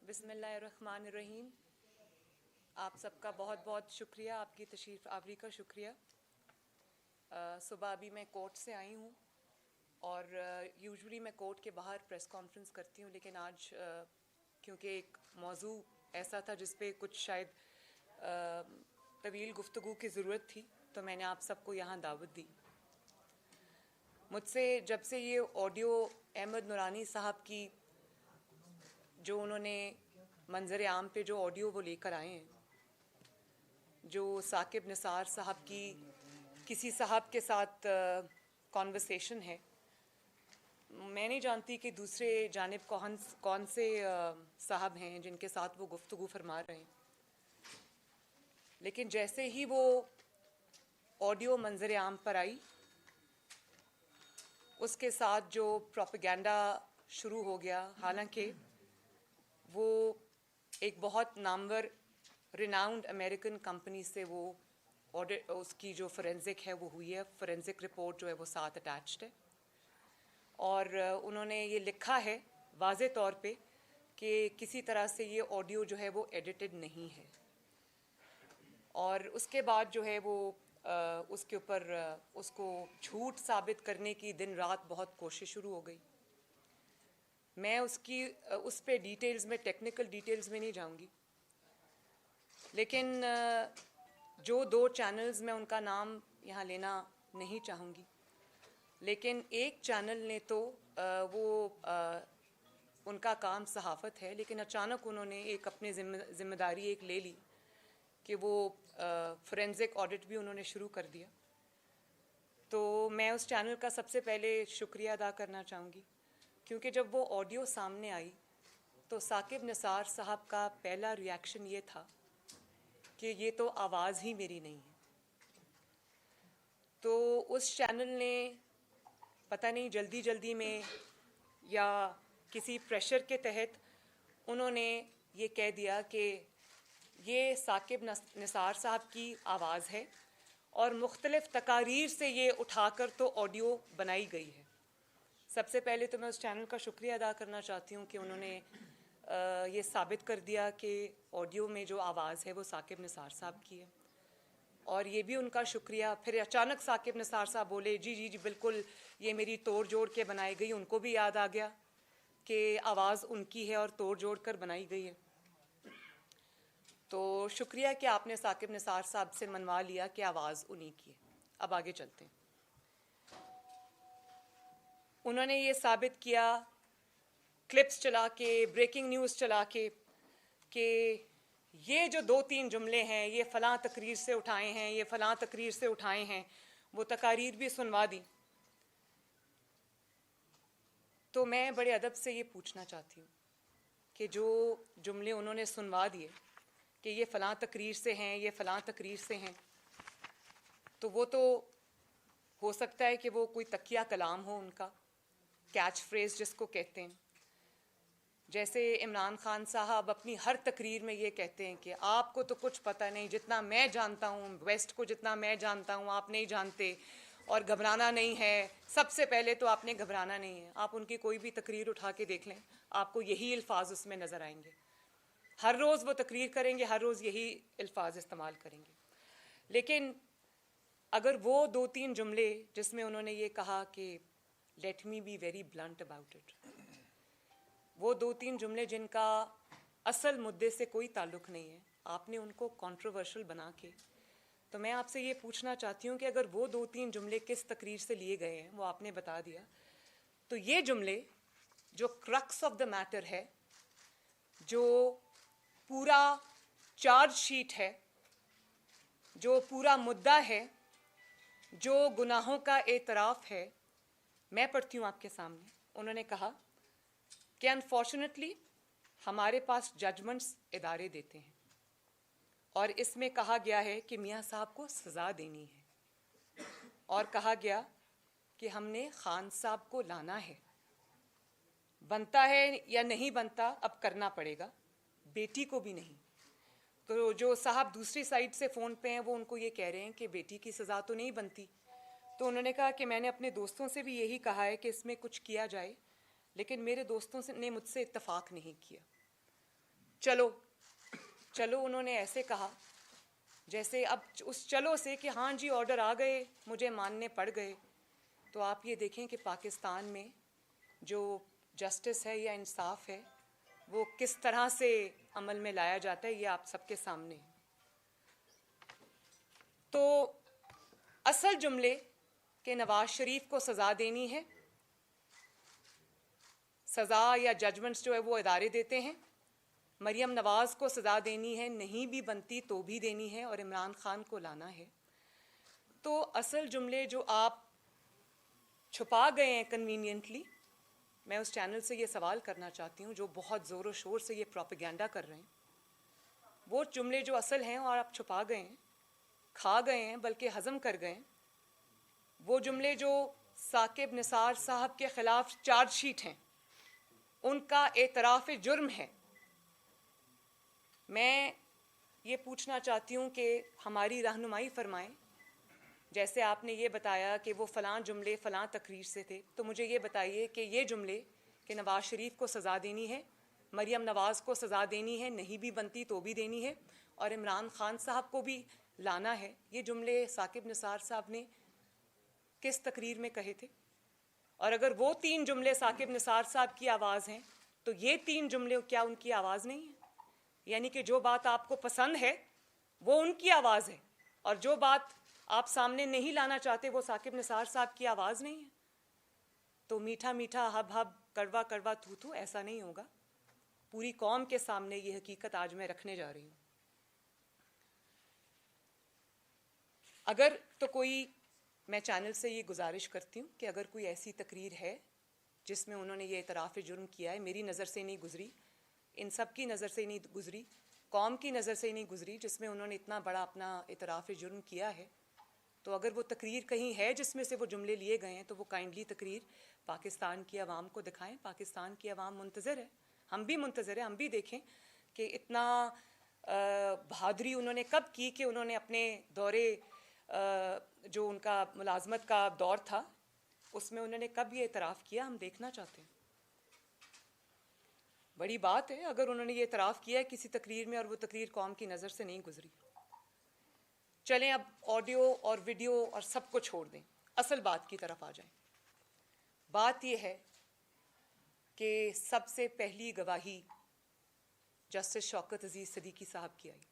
بسم اللہ الرحمن الرحیم. آپ سب کا بہت بہت شکریہ, آپ کی تشریف آوری کا شکریہ. صبح ابھی میں کورٹ سے آئی ہوں اور یوزولی میں کورٹ کے باہر پریس کانفرنس کرتی ہوں, لیکن آج کیونکہ ایک موضوع ایسا تھا جس پہ کچھ شاید طویل گفتگو کی ضرورت تھی, تو میں نے آپ سب کو یہاں دعوت دی. مجھ سے جب سے یہ آڈیو احمد نورانی صاحب کی جو انہوں نے منظر عام پہ جو آڈیو وہ لے کر آئے ہیں, جو ثاقب نثار صاحب کی کسی صاحب کے ساتھ کانورسیشن ہے, میں نہیں جانتی کہ دوسرے جانب کون سے صاحب ہیں جن کے ساتھ وہ گفتگو فرما رہے ہیں, لیکن جیسے ہی وہ آڈیو منظر عام پر آئی, اس کے ساتھ جو پروپیگنڈا شروع ہو گیا. حالانکہ وہ ایک بہت نامور ریناؤنڈ امریکن کمپنی سے وہ آڈٹ, اس کی جو فورینزک ہے وہ ہوئی ہے, فورینزک رپورٹ جو ہے وہ ساتھ اٹیچڈ ہے, اور انہوں نے یہ لکھا ہے واضح طور پہ کہ کسی طرح سے یہ آڈیو جو ہے وہ ایڈیٹڈ نہیں ہے. اور اس کے بعد جو ہے وہ اس کے اوپر اس کو جھوٹ ثابت کرنے کی دن رات بہت کوشش شروع ہو گئی. میں اس پہ ڈیٹیلز میں, ٹیکنیکل ڈیٹیلز میں نہیں جاؤں گی, لیکن جو دو چینلز میں ان کا نام یہاں لینا نہیں چاہوں گی, لیکن ایک چینل نے تو وہ ان کا کام صحافت ہے, لیکن اچانک انہوں نے ایک اپنے ذمہ داری ایک لے لی کہ وہ فورینزک آڈٹ بھی انہوں نے شروع کر دیا. تو میں اس چینل کا سب سے پہلے شکریہ ادا کرنا چاہوں گی, کیونکہ جب وہ آڈیو سامنے آئی تو ثاقب نثار صاحب کا پہلا ریاکشن یہ تھا کہ یہ تو آواز ہی میری نہیں ہے. تو اس چینل نے پتہ نہیں جلدی میں یا کسی پریشر کے تحت انہوں نے یہ کہہ دیا کہ یہ ثاقب نثار صاحب کی آواز ہے, اور مختلف تقاریر سے یہ اٹھا کر تو آڈیو بنائی گئی ہے. سب سے پہلے تو میں اس چینل کا شکریہ ادا کرنا چاہتی ہوں کہ انہوں نے یہ ثابت کر دیا کہ آڈیو میں جو آواز ہے وہ ثاقب نثار صاحب کی ہے. اور یہ بھی ان کا شکریہ, پھر اچانک ثاقب نثار صاحب بولے جی بالکل یہ میری توڑ جوڑ کے بنائی گئی. ان کو بھی یاد آ گیا کہ آواز ان کی ہے اور توڑ جوڑ کر بنائی گئی ہے. تو شکریہ کہ آپ نے ثاقب نثار صاحب سے منوا لیا کہ آواز انہی کی ہے. اب آگے چلتے ہیں. انہوں نے یہ ثابت کیا کلپس چلا کے, بریکنگ نیوز چلا کے, کہ یہ جو 2-3 جملے ہیں یہ فلاں تقریر سے اٹھائے ہیں, یہ فلاں تقریر سے اٹھائے ہیں. وہ تقاریر بھی سنوا دی. تو میں بڑے ادب سے یہ پوچھنا چاہتی ہوں کہ جو جملے انہوں نے سنوا دیے کہ یہ فلاں تقریر سے ہیں, یہ فلاں تقریر سے ہیں, تو وہ تو ہو سکتا ہے کہ وہ کوئی تکیہ کلام ہو ان کا, کیچ فریز جس کو کہتے ہیں. جیسے عمران خان صاحب اپنی ہر تقریر میں یہ کہتے ہیں کہ آپ کو تو کچھ پتہ نہیں, جتنا میں جانتا ہوں ویسٹ کو, جتنا میں جانتا ہوں آپ نہیں جانتے, اور گھبرانا نہیں ہے. سب سے پہلے تو آپ نے گھبرانا نہیں ہے. آپ ان کی کوئی بھی تقریر اٹھا کے دیکھ لیں, آپ کو یہی الفاظ اس میں نظر آئیں گے. ہر روز وہ تقریر کریں گے, ہر روز یہی الفاظ استعمال کریں گے. لیکن اگر وہ 2-3 جملے جس میں انہوں نے یہ کہا کہ let me be very blunt about it, وہ 2-3 جملے جن کا اصل مدعے سے کوئی تعلق نہیں ہے, آپ نے ان کو کنٹروورشل بنا کے, تو میں آپ سے یہ پوچھنا چاہتی ہوں کہ اگر وہ 2-3 جملے کس تقریر سے لیے گئے ہیں وہ آپ نے بتا دیا, تو یہ جملے جو کرکس آف دا میٹر ہے, جو پورا چارج شیٹ ہے, جو پورا مدعا ہے, جو گناہوں کا اعتراف ہے, میں پڑھتی ہوں آپ کے سامنے. انہوں نے کہا کہ انفارچونیٹلی ہمارے پاس ججمنٹس ادارے دیتے ہیں, اور اس میں کہا گیا ہے کہ میاں صاحب کو سزا دینی ہے, اور کہا گیا کہ ہم نے خان صاحب کو لانا ہے. بنتا ہے یا نہیں بنتا اب کرنا پڑے گا, بیٹی کو بھی نہیں. تو جو صاحب دوسری سائڈ سے فون پہ ہیں وہ ان کو یہ کہہ رہے ہیں کہ بیٹی کی سزا تو نہیں بنتی. تو انہوں نے کہا کہ میں نے اپنے دوستوں سے بھی یہی کہا ہے کہ اس میں کچھ کیا جائے, لیکن میرے دوستوں نے مجھ سے اتفاق نہیں کیا. چلو چلو انہوں نے ایسے کہا جیسے اب اس چلو سے کہ ہاں جی آرڈر آ گئے مجھے ماننے پڑ گئے. تو آپ یہ دیکھیں کہ پاکستان میں جو جسٹس ہے یا انصاف ہے وہ کس طرح سے عمل میں لایا جاتا ہے، یہ آپ سب کے سامنے ہے. تو اصل جملے کہ نواز شریف کو سزا دینی ہے، سزا یا ججمنٹس جو ہے وہ ادارے دیتے ہیں. مریم نواز کو سزا دینی ہے، نہیں بھی بنتی تو بھی دینی ہے، اور عمران خان کو لانا ہے. تو اصل جملے جو آپ چھپا گئے ہیں کنوینینٹلی، میں اس چینل سے یہ سوال کرنا چاہتی ہوں جو بہت زور و شور سے یہ پروپیگنڈا کر رہے ہیں، وہ جملے جو اصل ہیں اور آپ چھپا گئے ہیں، کھا گئے ہیں بلکہ ہضم کر گئے ہیں، وہ جملے جو ثاقب نثار صاحب کے خلاف چارج شیٹ ہیں، ان کا اعتراف جرم ہے. میں یہ پوچھنا چاہتی ہوں کہ ہماری رہنمائی فرمائیں. جیسے آپ نے یہ بتایا کہ وہ فلاں جملے فلاں تقریر سے تھے، تو مجھے یہ بتائیے کہ یہ جملے کہ نواز شریف کو سزا دینی ہے، مریم نواز کو سزا دینی ہے، نہیں بھی بنتی تو بھی دینی ہے، اور عمران خان صاحب کو بھی لانا ہے، یہ جملے ثاقب نثار صاحب نے کس تقریر میں کہے تھے؟ اور اگر وہ 3 جملے ثاقب نثار صاحب کی آواز ہیں تو یہ 3 جملے کیا ان کی آواز نہیں ہیں؟ یعنی کہ جو بات آپ کو پسند ہے وہ ان کی آواز ہے، اور جو بات آپ سامنے نہیں لانا چاہتے وہ ثاقب نثار صاحب کی آواز نہیں ہے. تو میٹھا میٹھا ہب ہب کڑوا کڑوا تھو تھو ایسا نہیں ہوگا. پوری قوم کے سامنے یہ حقیقت آج میں رکھنے جا رہی ہوں. اگر تو کوئی، میں چینل سے یہ گزارش کرتی ہوں کہ اگر کوئی ایسی تقریر ہے جس میں انہوں نے یہ اعتراف جرم کیا ہے، میری نظر سے نہیں گزری، ان سب کی نظر سے نہیں گزری، قوم کی نظر سے نہیں گزری، جس میں انہوں نے اتنا بڑا اپنا اعتراف جرم کیا ہے، تو اگر وہ تقریر کہیں ہے جس میں سے وہ جملے لیے گئے ہیں تو وہ کائنڈلی تقریر پاکستان کی عوام کو دکھائیں. پاکستان کی عوام منتظر ہے، ہم بھی منتظر ہیں، ہم بھی دیکھیں کہ اتنا بہادری انہوں نے کب کی کہ انہوں نے اپنے دورے جو ان کا ملازمت کا دور تھا اس میں انہوں نے کب یہ اعتراف کیا، ہم دیکھنا چاہتے ہیں. بڑی بات ہے اگر انہوں نے یہ اعتراف کیا ہے کسی تقریر میں اور وہ تقریر قوم کی نظر سے نہیں گزری. چلیں اب آڈیو اور ویڈیو اور سب کو چھوڑ دیں، اصل بات کی طرف آ جائیں. بات یہ ہے کہ سب سے پہلی گواہی جسٹس شوکت عزیز صدیقی صاحب کی آئی.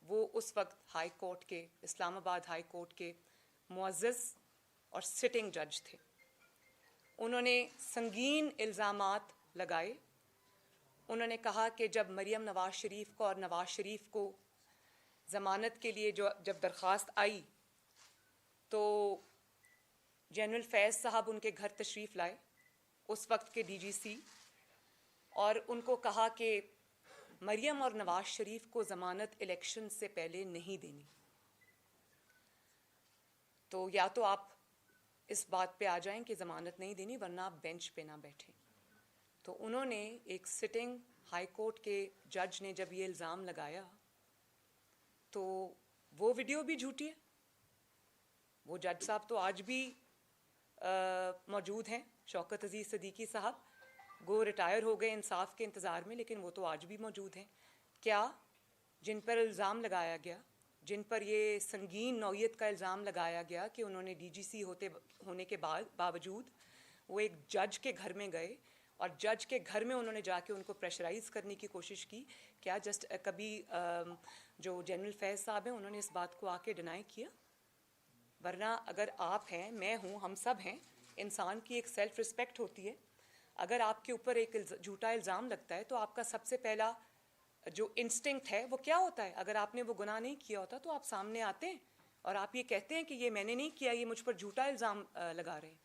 وہ اس وقت ہائی کورٹ کے، اسلام آباد ہائی کورٹ کے معزز اور سٹنگ جج تھے. انہوں نے سنگین الزامات لگائے. انہوں نے کہا کہ جب مریم نواز شریف کو اور نواز شریف کو ضمانت کے لیے جب درخواست آئی تو جنرل فیض صاحب ان کے گھر تشریف لائے، اس وقت کے ڈی جی سی، اور ان کو کہا کہ مریم اور نواز شریف کو ضمانت الیکشن سے پہلے نہیں دینی. تو یا تو آپ اس بات پہ آ جائیں کہ ضمانت نہیں دینی ورنہ آپ بینچ پہ نہ بیٹھیں. تو انہوں نے ایک سٹنگ ہائی کورٹ کے جج نے جب یہ الزام لگایا تو وہ ویڈیو بھی جھوٹی ہے. وہ جج صاحب تو آج بھی موجود ہیں، شوکت عزیز صدیقی صاحب، گو ریٹائر ہو گئے انصاف کے انتظار میں، لیکن وہ تو آج بھی موجود ہیں. کیا جن پر الزام لگایا گیا، جن پر یہ سنگین نوعیت کا الزام لگایا گیا کہ انہوں نے ڈی جی سی ہونے کے باوجود وہ ایک جج کے گھر میں گئے اور جج کے گھر میں انہوں نے جا کے ان کو پریشرائز کرنے کی کوشش کی، کیا کبھی جو جنرل فیض صاحب ہیں انہوں نے اس بات کو آ کے ڈینائی کیا؟ ورنہ اگر آپ ہیں، میں ہوں، ہم سب ہیں، انسان کی ایک سیلف رسپیکٹ ہوتی ہے. اگر آپ کے اوپر ایک جھوٹا الزام لگتا ہے تو آپ کا سب سے پہلا جو انسٹنکٹ ہے وہ کیا ہوتا ہے؟ اگر آپ نے وہ گناہ نہیں کیا ہوتا تو آپ سامنے آتے ہیں اور آپ یہ کہتے ہیں کہ یہ میں نے نہیں کیا، یہ مجھ پر جھوٹا الزام لگا رہے ہیں.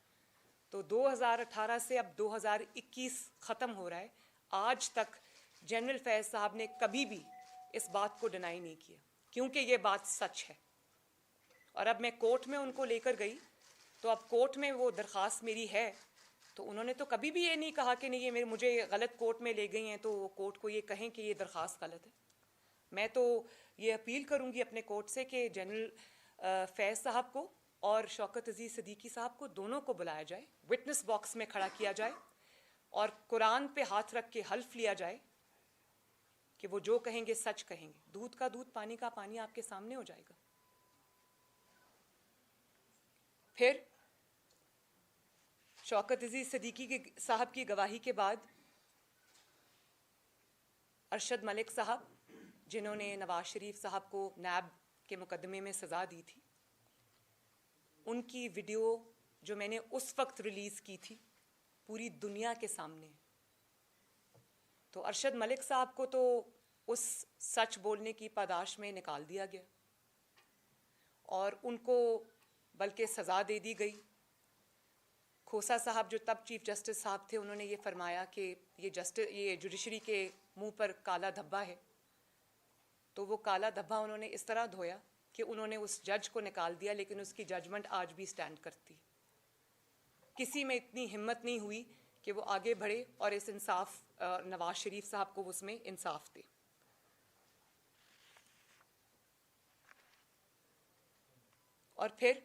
تو 2018 سے اب 2021 ختم ہو رہا ہے، آج تک جنرل فیض صاحب نے کبھی بھی اس بات کو ڈینائی نہیں کیا کیونکہ یہ بات سچ ہے. اور اب میں کورٹ میں ان کو لے کر گئی تو اب کورٹ میں وہ درخواست میری ہے تو انہوں نے تو کبھی بھی یہ نہیں کہا کہ نہیں یہ مجھے غلط کورٹ میں لے گئی ہیں تو کورٹ کو یہ کہیں کہ یہ درخواست غلط ہے. میں تو یہ اپیل کروں گی اپنے کورٹ سے کہ جنرل فیض صاحب کو اور شوکت عزیز صدیقی صاحب کو دونوں کو بلایا جائے، وٹنس باکس میں کھڑا کیا جائے اور قرآن پہ ہاتھ رکھ کے حلف لیا جائے کہ وہ جو کہیں گے سچ کہیں گے. دودھ کا دودھ پانی کا پانی آپ کے سامنے ہو جائے گا. پھر شوکت عزیز صدیقی صاحب کی گواہی کے بعد ارشد ملک صاحب جنہوں نے نواز شریف صاحب کو نیب کے مقدمے میں سزا دی تھی، ان کی ویڈیو جو میں نے اس وقت ریلیز کی تھی پوری دنیا کے سامنے، تو ارشد ملک صاحب کو تو اس سچ بولنے کی پاداش میں نکال دیا گیا اور ان کو بلکہ سزا دے دی گئی. کھوسا صاحب جو تب چیف جسٹس صاحب تھے، انہوں نے یہ فرمایا کہ یہ جوڈیشری کے منہ پر کالا دھبا ہے، تو وہ کالا دھبا انہوں نے اس طرح دھویا کہ انہوں نے اس جج کو نکال دیا، لیکن اس کی ججمنٹ آج بھی سٹینڈ کرتی. کسی میں اتنی ہمت نہیں ہوئی کہ وہ آگے بڑھے اور اس انصاف نواز شریف صاحب کو اس میں انصاف دے. اور پھر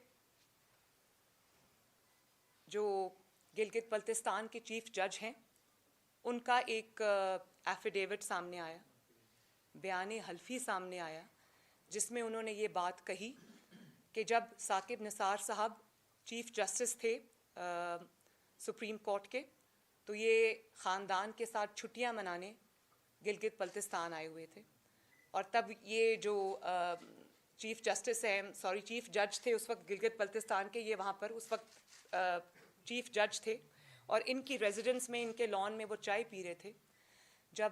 جو گلگت بلتستان کے چیف جج ہیں، ان کا ایک ایفیڈیوٹ سامنے آیا، بیان حلفی سامنے آیا، جس میں انہوں نے یہ بات کہی کہ جب ثاقب نثار صاحب چیف جسٹس تھے سپریم کورٹ کے، تو یہ خاندان کے ساتھ چھٹیاں منانے گلگت بلتستان آئے ہوئے تھے، اور تب یہ جو چیف جج تھے اس وقت گلگت بلتستان کے، یہ وہاں پر اس وقت چیف جج تھے، اور ان کی ریزیڈنس میں، ان کے لان میں وہ چائے پی رہے تھے. جب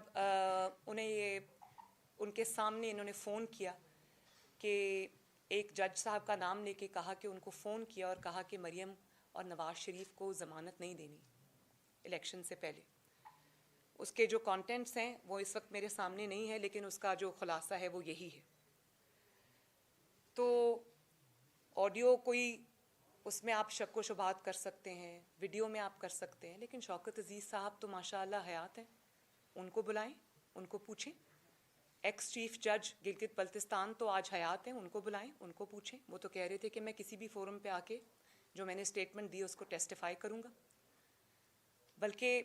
انہیں ان کے سامنے انہوں نے فون کیا کہ ایک جج صاحب کا نام لے کے کہا کہ ان کو فون کیا اور کہا کہ مریم اور نواز شریف کو ضمانت نہیں دینی الیکشن سے پہلے. اس کے جو کانٹینٹس ہیں وہ اس وقت میرے سامنے نہیں ہے، لیکن اس کا جو خلاصہ ہے وہ یہی ہے. تو آڈیو کوئی اس میں آپ شک و شبہات کر سکتے ہیں، ویڈیو میں آپ کر سکتے ہیں، لیکن شوکت عزیز صاحب تو ماشاءاللہ حیات ہیں. ان کو بلائیں، ان کو پوچھیں. ایکس چیف جج گلگت بلتستان تو آج حیات ہیں، ان کو بلائیں، ان کو پوچھیں. وہ تو کہہ رہے تھے کہ میں کسی بھی فورم پہ آ کے جو میں نے اسٹیٹمنٹ دی اس کو ٹیسٹیفائی کروں گا. بلکہ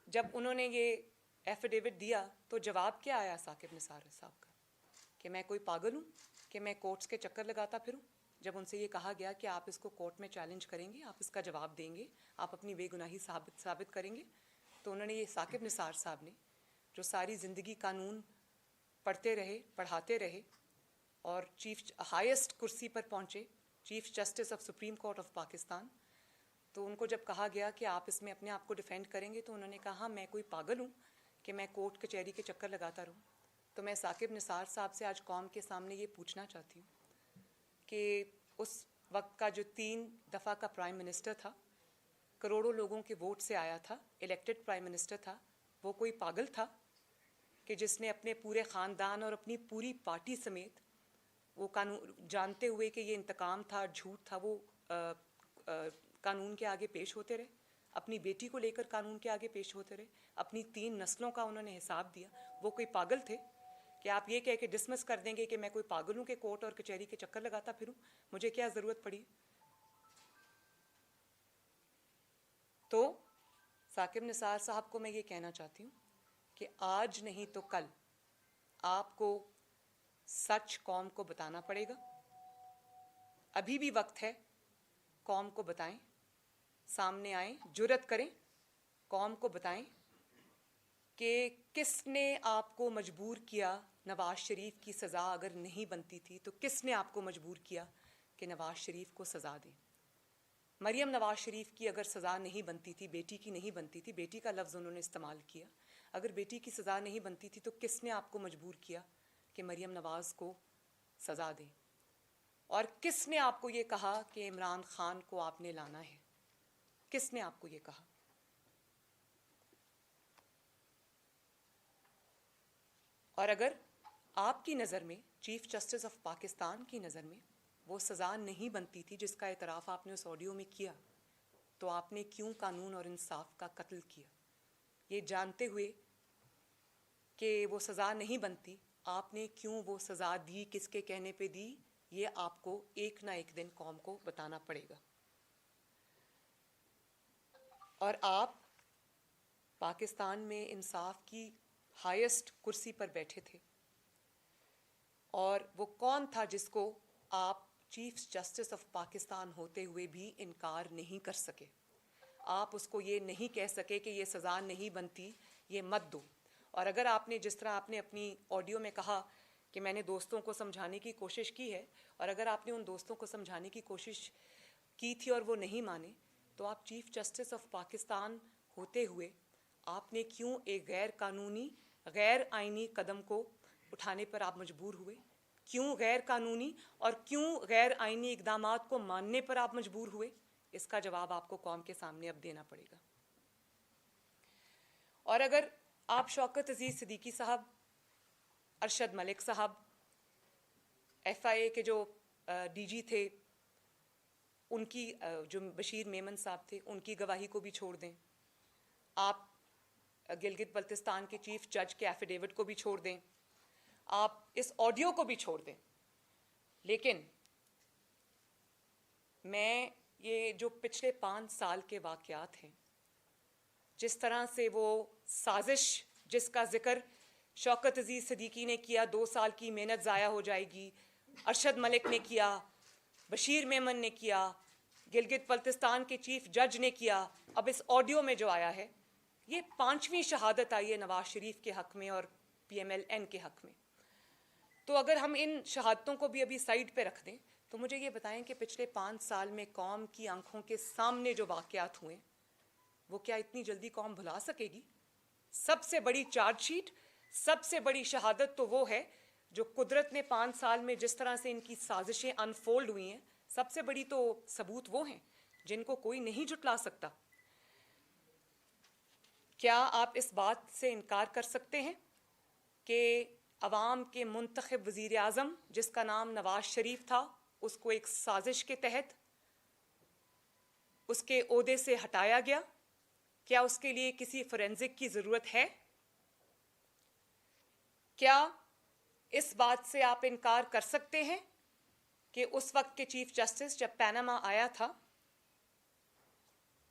جب انہوں نے یہ ایفیڈیوٹ دیا تو جواب کیا آیا ثاقب نثار صاحب کا کہ میں کوئی پاگل ہوں کہ میں کورٹس کے چکر لگاتا پھروں. جب ان سے یہ کہا گیا کہ آپ اس کو کورٹ میں چیلنج کریں گے، آپ اس کا جواب دیں گے، آپ اپنی بے گناہی ثابت کریں گے، تو انہوں نے یہ ثاقب نثار صاحب نے جو ساری زندگی قانون پڑھتے رہے، پڑھاتے رہے اور ہائیسٹ کرسی پر پہنچے، chief justice of supreme court of Pakistan, تو ان کو جب کہا گیا کہ آپ اس میں اپنے آپ کو ڈیفینڈ کریں گے، تو انہوں نے کہا ہاں میں کوئی پاگل ہوں کہ میں کورٹ کچہری کے چکر لگاتا رہوں. تو میں ثاقب نثار صاحب سے آج قوم کے سامنے یہ پوچھنا چاہتی ہوں کہ اس وقت کا جو 3 دفعہ کا پرائم منسٹر تھا، کروڑوں لوگوں کے ووٹ سے آیا تھا، الیکٹڈ پرائم منسٹر تھا، وہ کوئی پاگل تھا کہ جس نے اپنے پورے خاندان اور اپنی پوری پارٹی سمیت وہ قانون جانتے ہوئے کہ یہ انتقام تھا، جھوٹ تھا، وہ قانون کے آگے پیش ہوتے رہے، اپنی بیٹی کو لے کر قانون کے آگے پیش ہوتے رہے، اپنی 3 نسلوں کا انہوں نے حساب دیا. وہ کوئی پاگل تھے کہ آپ یہ کہہ کے ڈسمس کر دیں گے کہ میں کوئی پاگل ہوں کہ کورٹ اور کچہری کے چکر لگاتا پھروں، مجھے کیا ضرورت پڑی. تو ثاقب نثار صاحب کو میں یہ کہنا چاہتی ہوں کہ آج نہیں تو کل آپ کو سچ قوم کو بتانا پڑے گا. ابھی بھی وقت ہے، قوم کو بتائیں، سامنے آئیں، جرأت کریں، قوم کو بتائیں کہ کس نے آپ کو مجبور کیا. نواز شریف کی سزا اگر نہیں بنتی تھی تو کس نے آپ کو مجبور کیا کہ نواز شریف کو سزا دیں. مریم نواز شریف کی اگر سزا نہیں بنتی تھی، بیٹی کی نہیں بنتی تھی، بیٹی کا لفظ انہوں نے استعمال کیا، اگر بیٹی کی سزا نہیں بنتی تھی تو کس نے آپ کو مجبور کیا کہ مریم نواز کو سزا دیں؟ اور کس نے آپ کو یہ کہا کہ عمران خان کو آپ نے لانا ہے؟ کس نے آپ کو یہ کہا؟ اور اگر آپ کی نظر میں، چیف جسٹس آف پاکستان کی نظر میں وہ سزا نہیں بنتی تھی جس کا اعتراف آپ نے اس آڈیو میں کیا، تو آپ نے کیوں قانون اور انصاف کا قتل کیا؟ یہ جانتے ہوئے کہ وہ سزا نہیں بنتی، آپ نے کیوں وہ سزا دی؟ کس کے کہنے پہ دی؟ یہ آپ کو ایک نہ ایک دن قوم کو بتانا پڑے گا. اور آپ پاکستان میں انصاف کی ہائیسٹ کرسی پر بیٹھے تھے، اور وہ کون تھا جس کو آپ چیف جسٹس آف پاکستان ہوتے ہوئے بھی انکار نہیں کر سکے؟ آپ اس کو یہ نہیں کہہ سکے کہ یہ سزا نہیں بنتی، یہ مت دو۔ اور اگر آپ نے، جس طرح آپ نے اپنی آڈیو میں کہا کہ میں نے دوستوں کو سمجھانے کی کوشش کی ہے، اور اگر آپ نے ان دوستوں کو سمجھانے کی کوشش کی تھی اور وہ نہیں مانے، تو آپ چیف جسٹس آف پاکستان ہوتے ہوئے آپ نے کیوں ایک غیر قانونی، غیر آئینی قدم کو اٹھانے پر آپ مجبور ہوئے؟ کیوں غیر قانونی اور کیوں غیر آئینی اقدامات کو ماننے پر آپ مجبور ہوئے؟ اس کا جواب آپ کو قوم کے سامنے اب دینا پڑے گا۔ اور اگر آپ شوکت عزیز صدیقی صاحب، ارشد ملک صاحب، ایف آئی اے کے جو ڈی جی تھے، ان کی جو بشیر میمن صاحب تھے، ان کی گواہی کو بھی چھوڑ دیں، آپ گلگت بلتستان کے چیف جج کے ایفیڈیوٹ کو بھی چھوڑ دیں، آپ اس آڈیو کو بھی چھوڑ دیں، لیکن میں یہ جو پچھلے 5 سال کے واقعات ہیں، جس طرح سے وہ سازش جس کا ذکر شوکت عزیز صدیقی نے کیا، 2 سال کی محنت ضائع ہو جائے گی، ارشد ملک نے کیا، بشیر میمن نے کیا، گلگت بلتستان کے چیف جج نے کیا، اب اس آڈیو میں جو آیا ہے، یہ 5ویں شہادت آئی ہے نواز شریف کے حق میں اور پی ایم ایل این کے حق میں۔ تو اگر ہم ان شہادتوں کو بھی ابھی سائڈ پہ رکھ دیں تو مجھے یہ بتائیں کہ پچھلے 5 سال میں قوم کی آنکھوں کے سامنے جو واقعات ہوئے، وہ کیا اتنی جلدی قوم بھلا سکے گی؟ سب سے بڑی چارج شیٹ، سب سے بڑی شہادت تو وہ ہے جو قدرت نے 5 سال میں جس طرح سے ان کی سازشیں انفولڈ ہوئی ہیں، سب سے بڑی تو ثبوت وہ ہیں جن کو کوئی نہیں جھٹلا سکتا۔ کیا آپ اس بات سے انکار کر سکتے ہیں کہ عوام کے منتخب وزیر اعظم جس کا نام نواز شریف تھا، اس کو ایک سازش کے تحت اس کے عہدے سے ہٹایا گیا؟ کیا اس کے لیے کسی فورینزک کی ضرورت ہے؟ کیا اس بات سے آپ انکار کر سکتے ہیں کہ اس وقت کے چیف جسٹس جب پیناما آیا تھا،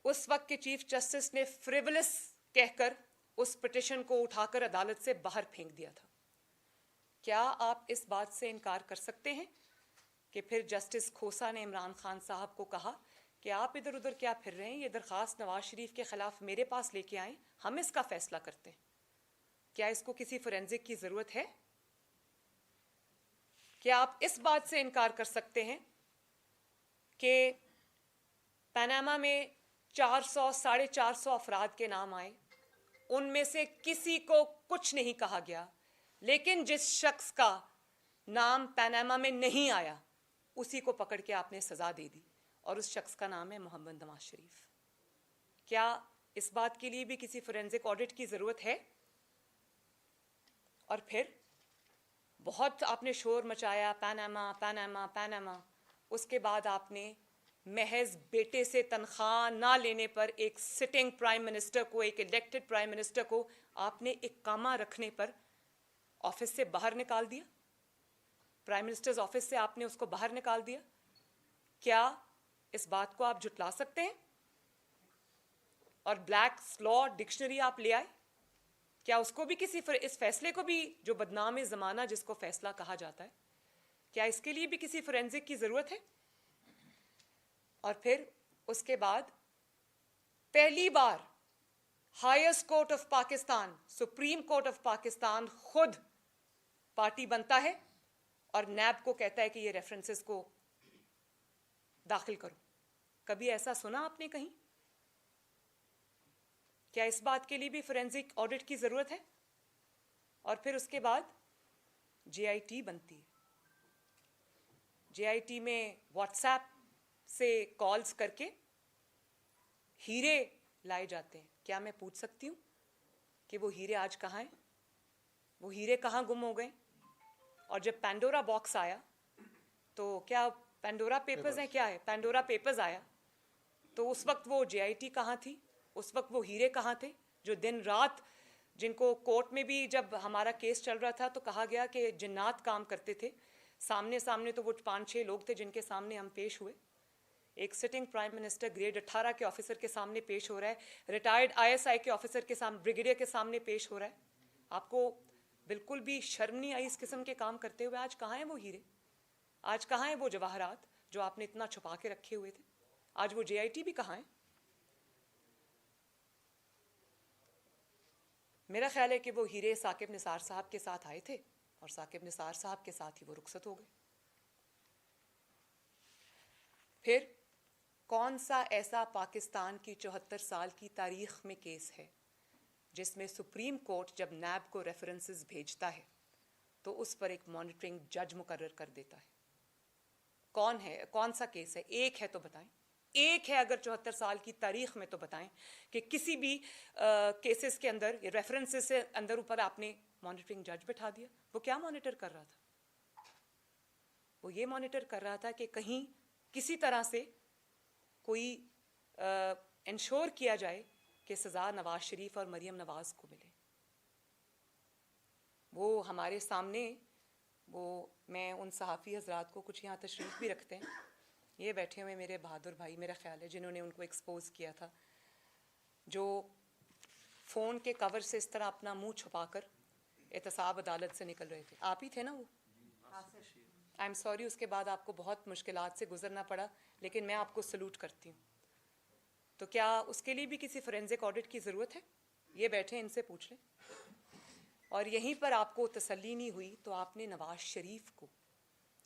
اس وقت کے چیف جسٹس نے فریولس کہہ کر اس پٹیشن کو اٹھا کر عدالت سے باہر پھینک دیا تھا؟ کیا آپ اس بات سے انکار کر سکتے ہیں کہ پھر جسٹس کھوسا نے عمران خان صاحب کو کہا کہ آپ ادھر ادھر کیا پھر رہے ہیں، یہ درخواست نواز شریف کے خلاف میرے پاس لے کے آئیں، ہم اس کا فیصلہ کرتے ہیں؟ کیا اس کو کسی فورینزک کی ضرورت ہے؟ کیا آپ اس بات سے انکار کر سکتے ہیں کہ پاناما میں 400-450 افراد کے نام آئے، ان میں سے کسی کو کچھ نہیں کہا گیا، لیکن جس شخص کا نام پاناما میں نہیں آیا اسی کو پکڑ کے آپ نے سزا دے دی، اور اس شخص کا نام ہے محمد نواز شریف؟ کیا اس بات کے لیے بھی کسی فورینزک آڈٹ کی ضرورت ہے؟ اور پھر بہت آپ نے شور مچایا، پاناما پاناما پاناما، اس کے بعد آپ نے محض بیٹے سے تنخواہ نہ لینے پر ایک سٹنگ پرائم منسٹر کو، ایک الیکٹڈ پرائم منسٹر کو آپ نے اقامہ رکھنے پر آفس سے باہر نکال دیا، پرائم منسٹرز آفس سے آپ نے اس کو باہر نکال دیا۔ کیا اس بات کو آپ جھٹلا سکتے ہیں؟ اور بلیکس لا ڈکشنری آپ لے آئے، کیا اس کو بھی اس فیصلے کو بھی، جو بدنام زمانہ جس کو فیصلہ کہا جاتا ہے، کیا اس کے لیے بھی کسی فورینزک کی ضرورت ہے؟ اور پھر اس کے بعد پہلی بار highest court of Pakistan, supreme court of Pakistan خود پارٹی بنتا ہے اور نیب کو کہتا ہے کہ یہ ریفرنسز کو داخل کرو۔ کبھی ایسا سنا آپ نے کہیں؟ کیا اس بات کے لیے بھی فورینزک آڈٹ کی ضرورت ہے؟ اور پھر اس کے بعد جے آئی ٹی بنتی ہے، جے آئی ٹی میں واٹس ایپ سے کالز کر کے ہیرے لائے جاتے ہیں۔ کیا میں پوچھ سکتی ہوں کہ وہ ہیرے آج کہاں ہیں؟ وہ ہیرے کہاں گم ہو گئے؟ اور جب پینڈورا باکس آیا تو کیا پینڈورا پیپرز ہیں، کیا ہے پینڈورا پیپرز آیا تو اس وقت وہ جے آئی ٹی کہاں تھی؟ اس وقت وہ ہیرے کہاں تھے جو دن رات، جن کو کورٹ میں بھی جب ہمارا کیس چل رہا تھا تو کہا گیا کہ جنات کام کرتے تھے، سامنے تو وہ 5-6 لوگ تھے جن کے سامنے ہم پیش ہوئے۔ ایک سٹنگ پرائم منسٹر گریڈ 18 کے آفیسر کے سامنے پیش ہو رہا ہے، ریٹائرڈ آئی ایس آئی کے آفیسر کے سامنے، بریگیڈیئر کے سامنے پیش ہو رہا ہے۔ آپ کو بالکل بھی شرم نہیں آئی اس قسم کے کام کرتے ہوئے؟ آج کہاں ہیں وہ ہیرے؟ آج کہاں ہیں وہ جواہرات جو آپ نے اتنا چھپا کے رکھے ہوئے تھے؟ آج وہ JIT بھی کہاں ہیں؟ میرا خیال ہے کہ وہ ہیرے ثاقب نثار صاحب کے ساتھ آئے تھے اور ثاقب نثار صاحب کے ساتھ ہی وہ رخصت ہو گئے. پھر کون سا ایسا پاکستان کی 74 سال کی تاریخ میں کیس ہے جس میں سپریم کورٹ جب نیب کو ریفرنسز بھیجتا ہے تو اس پر ایک مانیٹرنگ جج مقرر کر دیتا ہے؟ کون ہے؟ کون سا کیس ہے؟ ایک ہے تو بتائیں. ایک ہے اگر 74 سال کی تاریخ میں تو بتائیں کہ کسی بھی کیسز کے اندر یا ریفرنسز سے اندر اوپر آپ نے مانیٹرنگ جج بٹھا دیا. وہ کیا مانیٹر کر رہا تھا؟ وہ یہ مانیٹر کر رہا تھا کہ کہیں کسی طرح سے کوئی انشور کیا جائے کہ سزا نواز شریف اور مریم نواز کو ملے. وہ ہمارے سامنے میں ان صحافی حضرات کو کچھ یہاں تشریف بھی رکھتے ہیں، یہ بیٹھے ہوئے میرے بہادر بھائی میرا خیال ہے جنہوں نے ان کو ایکسپوز کیا تھا، جو فون کے کور سے اس طرح اپنا منہ چھپا کر احتساب عدالت سے نکل رہے تھے. آپ ہی تھے نا وہ؟ آئی ایم سوری اس کے بعد آپ کو بہت مشکلات سے گزرنا پڑا، لیکن میں آپ کو سلوٹ کرتی ہوں. تو کیا اس کے لیے بھی کسی فورینزک آڈٹ کی ضرورت ہے؟ یہ بیٹھے ان سے پوچھ لیں. اور یہیں پر آپ کو تسلی نہیں ہوئی تو آپ نے نواز شریف کو،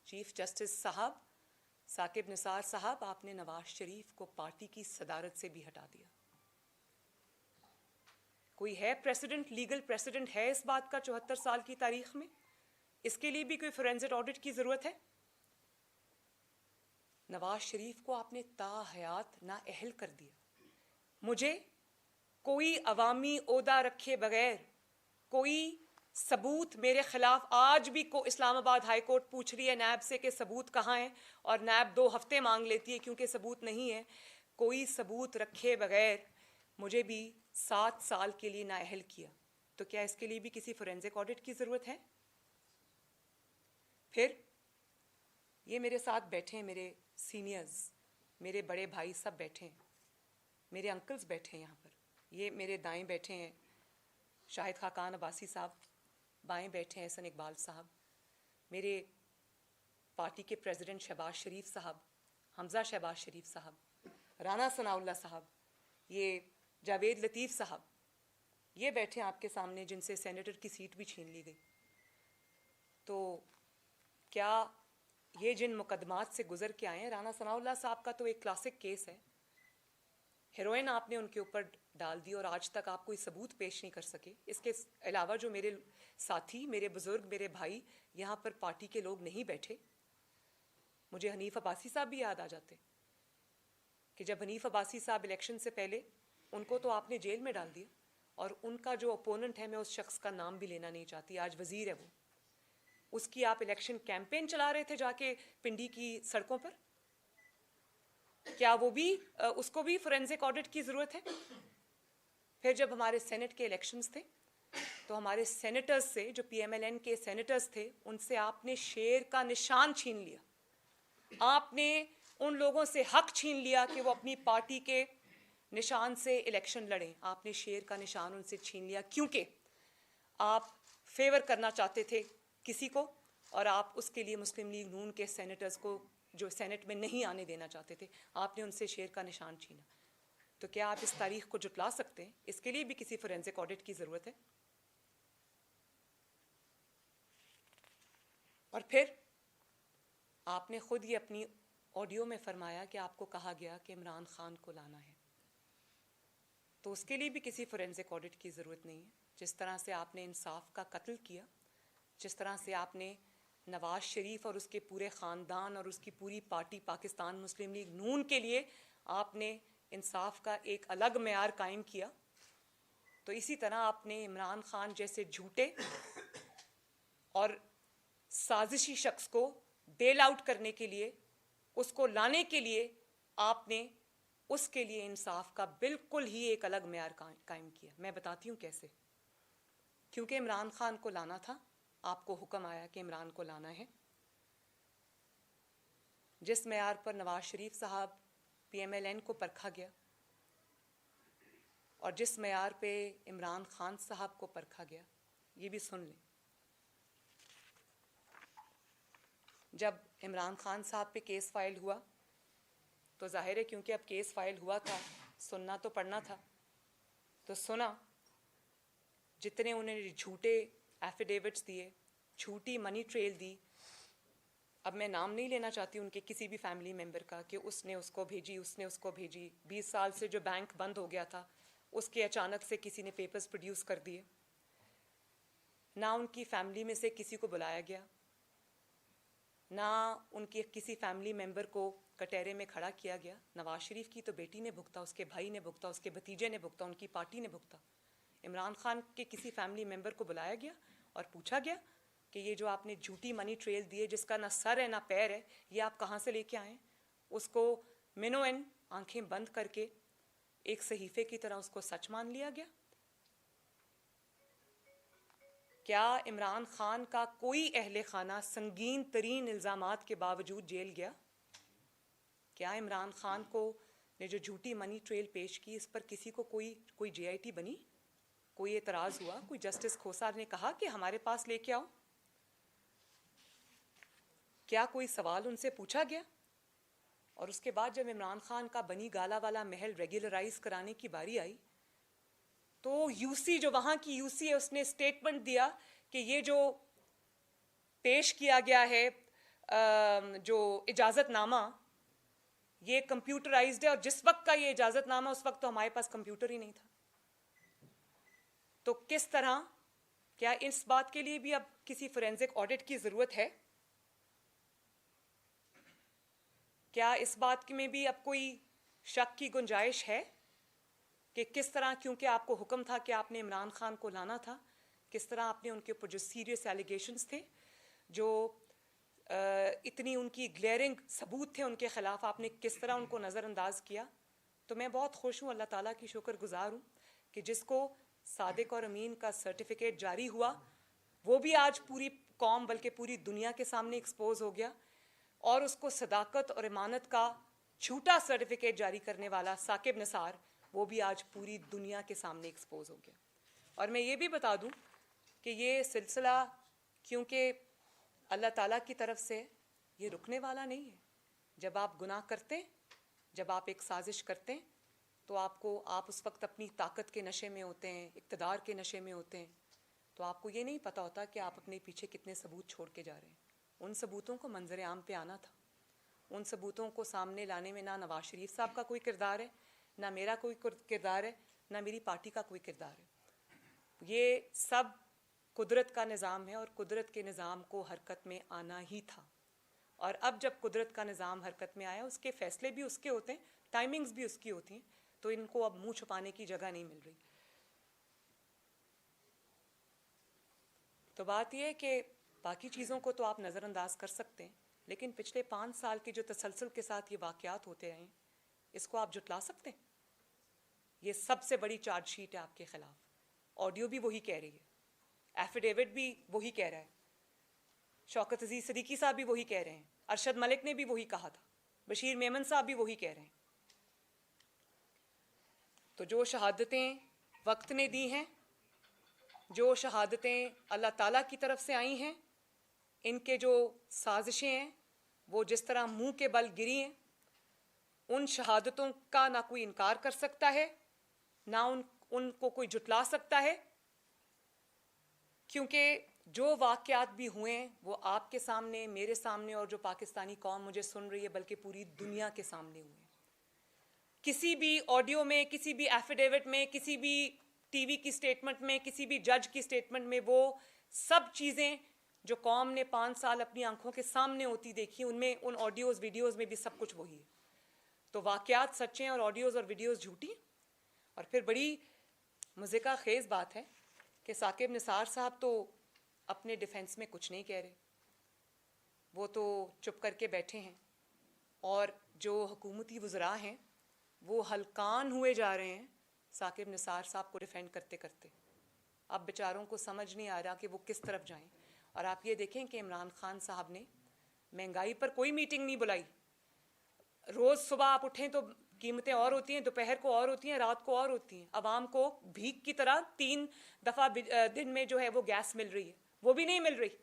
چیف جسٹس صاحب ثاقب نثار صاحب، آپ نے نواز شریف کو پارٹی کی صدارت سے بھی ہٹا دیا. کوئی ہے پریسیڈنٹ، لیگل پریسیڈنٹ ہے اس بات کا 74 سال کی تاریخ میں؟ اس کے لیے بھی کوئی فورینزک آڈٹ کی ضرورت ہے؟ نواز شریف کو آپ نے تا حیات نااہل کر دیا. مجھے کوئی عوامی عہدہ رکھے بغیر کوئی ثبوت میرے خلاف آج بھی کو اسلام آباد ہائی کورٹ پوچھ رہی ہے نیب سے کہ ثبوت کہاں ہے، اور نیب 2 ہفتے مانگ لیتی ہے کیونکہ ثبوت نہیں ہے. کوئی ثبوت رکھے بغیر مجھے بھی 7 سال کے لیے نااہل کیا. تو کیا اس کے لیے بھی کسی فورینزک آڈٹ کی ضرورت ہے؟ پھر یہ میرے ساتھ بیٹھے ہیں میرے سینئرز، میرے بڑے بھائی سب بیٹھے ہیں، میرے انکلز بیٹھے ہیں یہاں پر. یہ میرے دائیں بیٹھے ہیں شاہد خاقان عباسی صاحب، بائیں بیٹھے ہیں احسن اقبال صاحب، میرے پارٹی کے پریزیڈنٹ شہباز شریف صاحب، حمزہ شہباز شریف صاحب، رانا ثناء اللہ صاحب، یہ جاوید لطیف صاحب، یہ بیٹھے ہیں آپ کے سامنے جن سے سینیٹر کی سیٹ بھی چھین لی گئی. تو کیا یہ جن مقدمات سے گزر کے آئے ہیں، رانا ثناء اللہ صاحب کا تو ایک کلاسک کیس ہے، ہیروئن آپ نے ان کے اوپر ڈال دی اور آج تک آپ کوئی ثبوت پیش نہیں کر سکے. اس کے علاوہ جو میرے ساتھی، میرے بزرگ، میرے بھائی یہاں پر پارٹی کے لوگ نہیں بیٹھے، مجھے حنیف عباسی صاحب بھی یاد آ جاتے کہ جب حنیف عباسی صاحب الیکشن سے پہلے ان کو تو آپ نے جیل میں ڈال دیا، اور ان کا جو اپوننٹ ہے، میں اس شخص کا نام بھی لینا نہیں چاہتی، آج وزیر ہے وہ، اس کی آپ الیکشن کیمپین چلا رہے تھے جا کے پنڈی کی سڑکوں پر. کیا وہ بھی اس کو بھی فورینزک آڈٹ کی ضرورت ہے؟ پھر جب ہمارے سینٹ کے الیکشنز تھے تو ہمارے سینیٹرز سے، جو PMLN کے سینیٹرز تھے، ان سے آپ نے شیر کا نشان چھین لیا. آپ نے ان لوگوں سے حق چھین لیا کہ وہ اپنی پارٹی کے نشان سے الیکشن لڑیں. آپ نے شیر کا نشان ان سے چھین لیا کیونکہ آپ فیور کرنا چاہتے تھے کسی کو، اور آپ اس کے لیے مسلم لیگ نون کے سینیٹرز کو جو سینٹ میں نہیں آنے دینا چاہتے تھے، آپ نے ان سے شیر کا نشان چھینا. تو کیا آپ اس تاریخ کو جھٹلا سکتے ہیں؟ اس کے لیے بھی کسی فورینزک آڈٹ کی ضرورت ہے. اور پھر آپ نے خود یہ اپنی آڈیو میں فرمایا کہ آپ کو کہا گیا کہ عمران خان کو لانا ہے. تو اس کے لیے بھی کسی فورینزک آڈٹ کی ضرورت نہیں ہے. جس طرح سے آپ نے انصاف کا قتل کیا، جس طرح سے آپ نے نواز شریف اور اس کے پورے خاندان اور اس کی پوری پارٹی پاکستان مسلم لیگ نون کے لیے آپ نے انصاف کا ایک الگ معیار قائم کیا، تو اسی طرح آپ نے عمران خان جیسے جھوٹے اور سازشی شخص کو بیل آؤٹ کرنے کے لیے، اس کو لانے کے لیے، آپ نے اس کے لیے انصاف کا بالکل ہی ایک الگ معیار قائم کیا. میں بتاتی ہوں کیسے. کیونکہ عمران خان کو لانا تھا، آپ کو حکم آیا کہ عمران کو لانا ہے. جس معیار پر نواز شریف صاحب PMLN کو پرکھا گیا اور جس معیار پہ عمران خان صاحب کو پرکھا گیا، یہ بھی سن لیں. جب عمران خان صاحب پہ کیس فائل ہوا تو ظاہر ہے کیونکہ اب کیس فائل ہوا تھا, سننا تو پڑنا تھا, تو سنا. جتنے انہوں نے جھوٹے ایفیڈیوٹس دیے, جھوٹی منی ٹریل دی. اب میں نام نہیں لینا چاہتی ان کے کسی بھی فیملی ممبر کا کہ اس نے اس کو بھیجی, اس نے اس کو بھیجی. 20 سال سے جو بینک بند ہو گیا تھا اس کے اچانک سے کسی نے پیپرز پروڈیوس کر دیے. نہ ان کی فیملی میں سے کسی کو بلایا گیا, نہ ان کے کسی فیملی ممبر کو کٹہرے میں کھڑا کیا گیا. نواز شریف کی تو بیٹی نے بھگتا, اس کے بھائی نے بھگتا, اس کے بھتیجے نے بھگتا, ان کی پارٹی نے بھگتا. عمران خان کے کسی فیملی ممبر کو بلایا گیا اور پوچھا گیا کہ یہ جو آپ نے جھوٹی منی ٹریل دی ہے جس کا نہ سر ہے نہ پیر ہے, یہ آپ کہاں سے لے کے آئے ہیں؟ اس کو منوئن آنکھیں بند کر کے ایک صحیفے کی طرح اس کو سچ مان لیا گیا. کیا عمران خان کا کوئی اہل خانہ سنگین ترین الزامات کے باوجود جیل گیا؟ کیا عمران خان کو نے جو جھوٹی منی ٹریل پیش کی اس پر کسی کو کوئی جے آئی ٹی بنی, کوئی اعتراض ہوا, کوئی جسٹس کھوسا نے کہا کہ ہمارے پاس لے کے آؤ؟ کیا کوئی سوال ان سے پوچھا گیا؟ اور اس کے بعد جب عمران خان کا بنی گالا والا محل ریگولرائز کرانے کی باری آئی تو یو سی, جو وہاں کی یو سی ہے, اس نے اسٹیٹمنٹ دیا کہ یہ جو پیش کیا گیا ہے جو اجازت نامہ, یہ کمپیوٹرائزڈ ہے, اور جس وقت کا یہ اجازت نامہ اس وقت تو ہمارے پاس کمپیوٹر ہی نہیں تھا. تو کس طرح, کیا اس بات کے لیے بھی اب کسی فورینزک آڈٹ کی ضرورت ہے؟ کیا اس بات میں بھی اب کوئی شک کی گنجائش ہے کہ کس طرح, کیونکہ آپ کو حکم تھا کہ آپ نے عمران خان کو لانا تھا, کس طرح آپ نے ان کے اوپر جو سیریس ایلیگیشنز تھے, جو اتنی ان کی گلیئرنگ ثبوت تھے ان کے خلاف, آپ نے کس طرح ان کو نظر انداز کیا؟ تو میں بہت خوش ہوں, اللہ تعالیٰ کی شکر گزار ہوں کہ جس کو صادق اور امین کا سرٹیفکیٹ جاری ہوا وہ بھی آج پوری قوم بلکہ پوری دنیا کے سامنے ایکسپوز ہو گیا, اور اس کو صداقت اور امانت کا جھوٹا سرٹیفکیٹ جاری کرنے والا ثاقب نثار, وہ بھی آج پوری دنیا کے سامنے ایکسپوز ہو گیا. اور میں یہ بھی بتا دوں کہ یہ سلسلہ کیونکہ اللہ تعالیٰ کی طرف سے یہ رکنے والا نہیں ہے. جب آپ گناہ کرتے, جب آپ ایک سازش کرتے تو آپ اس وقت اپنی طاقت کے نشے میں ہوتے ہیں, اقتدار کے نشے میں ہوتے ہیں, تو آپ کو یہ نہیں پتہ ہوتا کہ آپ اپنے پیچھے کتنے ثبوت چھوڑ کے جا رہے ہیں. ان ثبوتوں کو منظر عام پہ آنا تھا. ان ثبوتوں کو سامنے لانے میں نہ نواز شریف صاحب کا کوئی کردار ہے, نہ میرا کوئی کردار ہے, نہ میری پارٹی کا کوئی کردار ہے. یہ سب قدرت کا نظام ہے, اور قدرت کے نظام کو حرکت میں آنا ہی تھا. اور اب جب قدرت کا نظام حرکت میں آیا, اس کے فیصلے بھی اس کے ہوتے ہیں, ٹائمنگز بھی اس کی ہوتی ہیں, تو ان کو اب منہ چھپانے کی جگہ نہیں مل رہی. تو بات یہ ہے کہ باقی چیزوں کو تو آپ نظر انداز کر سکتے ہیں, لیکن پچھلے 5 سال کے جو تسلسل کے ساتھ یہ واقعات ہوتے رہے ہیں, اس کو آپ جھٹلا سکتے ہیں؟ یہ سب سے بڑی چارج شیٹ ہے آپ کے خلاف. آڈیو بھی وہی کہہ رہی ہے, ایفیڈیوٹ بھی وہی کہہ رہا ہے, شوکت عزیز صدیقی صاحب بھی وہی کہہ رہے ہیں, ارشد ملک نے بھی وہی کہا تھا, بشیر میمن صاحب بھی وہی کہہ رہے ہیں. تو جو شہادتیں وقت نے دی ہیں, جو شہادتیں اللہ تعالیٰ کی طرف سے آئی ہیں, ان کے جو سازشیں ہیں وہ جس طرح منہ کے بل گری ہیں, ان شہادتوں کا نہ کوئی انکار کر سکتا ہے, نہ ان کو کوئی جھٹلا سکتا ہے, کیونکہ جو واقعات بھی ہوئے ہیں وہ آپ کے سامنے, میرے سامنے, اور جو پاکستانی قوم مجھے سن رہی ہے بلکہ پوری دنیا کے سامنے ہوئے ہیں. کسی بھی آڈیو میں, کسی بھی ایفیڈیوٹ میں, کسی بھی ٹی وی کی سٹیٹمنٹ میں, کسی بھی جج کی سٹیٹمنٹ میں وہ سب چیزیں جو قوم نے 5 سال اپنی آنکھوں کے سامنے ہوتی دیکھی, ان میں, ان آڈیوز ویڈیوز میں بھی سب کچھ وہی ہے. تو واقعات سچے ہیں اور آڈیوز اور ویڈیوز جھوٹی. اور پھر بڑی مزے کا خیز بات ہے کہ ثاقب نثار صاحب تو اپنے ڈیفنس میں کچھ نہیں کہہ رہے, وہ تو چپ کر کے بیٹھے ہیں, اور جو حکومتی وزراء ہیں وہ ہلکان ہوئے جا رہے ہیں ثاقب نثار صاحب کو ڈیفینڈ کرتے کرتے. اب بیچاروں کو سمجھ نہیں آ رہا کہ وہ کس طرف جائیں. اور آپ یہ دیکھیں کہ عمران خان صاحب نے مہنگائی پر کوئی میٹنگ نہیں بلائی. روز صبح آپ اٹھیں تو قیمتیں اور ہوتی ہیں، دوپہر کو اور ہوتی ہیں، رات کو اور ہوتی ہیں. عوام کو بھیک کی طرح 3 دفعہ دن میں جو ہے وہ گیس مل رہی ہے، وہ بھی نہیں مل رہی.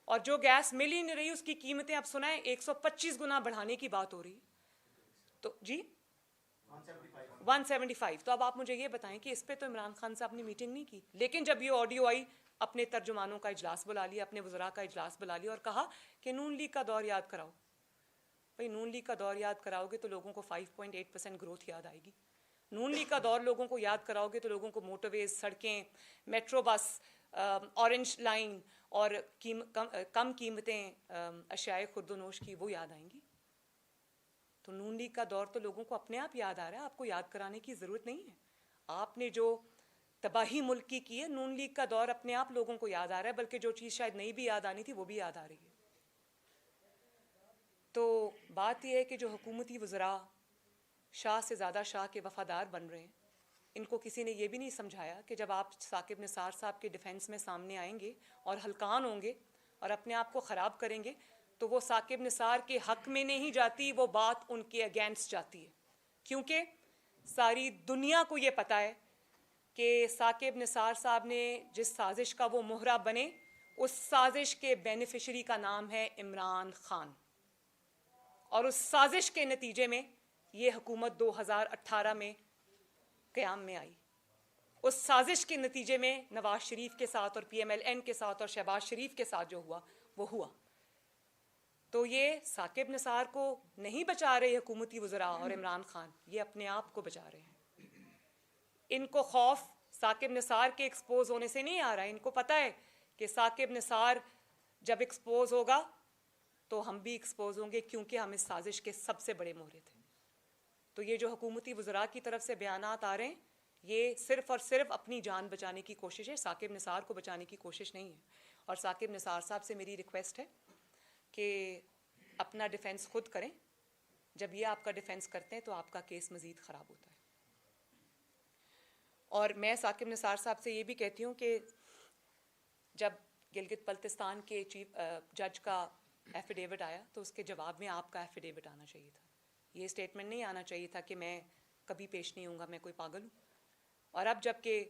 اور جو گیس مل ہی نہیں رہی اس کی قیمتیں اب سنائیں 125 گنا بڑھانے کی بات ہو رہی ہے. تو جی 175. تو اب آپ مجھے یہ بتائیں کہ اس پہ تو عمران خان صاحب نے میٹنگ نہیں کی، لیکن جب یہ آڈیو آئی اپنے ترجمانوں کا اجلاس بلا لیا، اپنے وزراء کا اجلاس بلا لیا اور کہا کہ نون لیگ کا دور یاد کراؤ. بھئی نون لیگ کا دور یاد کراؤ گے تو لوگوں کو 5.8% گروتھ یاد آئے گی. نون لیگ کا دور لوگوں کو یاد کراؤ گے تو لوگوں کو موٹر ویز، سڑکیں، میٹرو بس، اورنج لائن اور کم قیمتیں اشیاء خرد و نوش کی وہ یاد آئیں گی. تو نون لیگ کا دور تو لوگوں کو اپنے آپ یاد آ رہا ہے، آپ کو یاد کرانے کی ضرورت نہیں ہے. آپ نے جو تباہی ملک کی کی ہے، نون لیگ کا دور اپنے آپ لوگوں کو یاد آ رہا ہے، بلکہ جو چیز شاید نہیں بھی یاد آنی تھی وہ بھی یاد آ رہی ہے. تو بات یہ ہے کہ جو حکومتی وزراء شاہ سے زیادہ شاہ کے وفادار بن رہے ہیں، ان کو کسی نے یہ بھی نہیں سمجھایا کہ جب آپ ثاقب نثار صاحب کے ڈیفنس میں سامنے آئیں گے اور ہلکان ہوں گے اور اپنے آپ کو خراب کریں گے تو وہ ثاقب نثار کے حق میں نہیں جاتی، وہ بات ان کے اگینسٹ جاتی ہے. کیونکہ ساری دنیا کو یہ پتہ ہے کہ ثاقب نثار صاحب نے جس سازش کا وہ مہرہ بنے، اس سازش کے بینیفیشری کا نام ہے عمران خان. اور اس سازش کے نتیجے میں یہ حکومت 2018 میں قیام میں آئی. اس سازش کے نتیجے میں نواز شریف کے ساتھ اور پی ایم ایل این کے ساتھ اور شہباز شریف کے ساتھ جو ہوا وہ ہوا. تو یہ ثاقب نثار کو نہیں بچا رہے حکومتی وزراء اور عمران خان، یہ اپنے آپ کو بچا رہے ہیں. ان کو خوف ثاقب نثار کے ایکسپوز ہونے سے نہیں آ رہا ہے. ان کو پتہ ہے کہ ثاقب نثار جب ایکسپوز ہوگا تو ہم بھی ایکسپوز ہوں گے، کیونکہ ہم اس سازش کے سب سے بڑے مورد ہیں. تو یہ جو حکومتی وزراء کی طرف سے بیانات آ رہے ہیں، یہ صرف اور صرف اپنی جان بچانے کی کوشش ہے، ثاقب نثار کو بچانے کی کوشش نہیں ہے. اور ثاقب نثار صاحب سے میری ریکویسٹ ہے کہ اپنا ڈیفنس خود کریں. جب یہ آپ کا ڈیفنس کرتے ہیں تو آپ کا کیس مزید خراب ہوتا ہے. اور میں ثاقب نثار صاحب سے یہ بھی کہتی ہوں کہ جب گلگت بلتستان کے چیف جج کا ایفیڈیوٹ آیا تو اس کے جواب میں آپ کا ایفیڈیوٹ آنا چاہیے تھا. یہ اسٹیٹمنٹ نہیں آنا چاہیے تھا کہ میں کبھی پیش نہیں ہوں گا، میں کوئی پاگل ہوں. اور اب جب کہ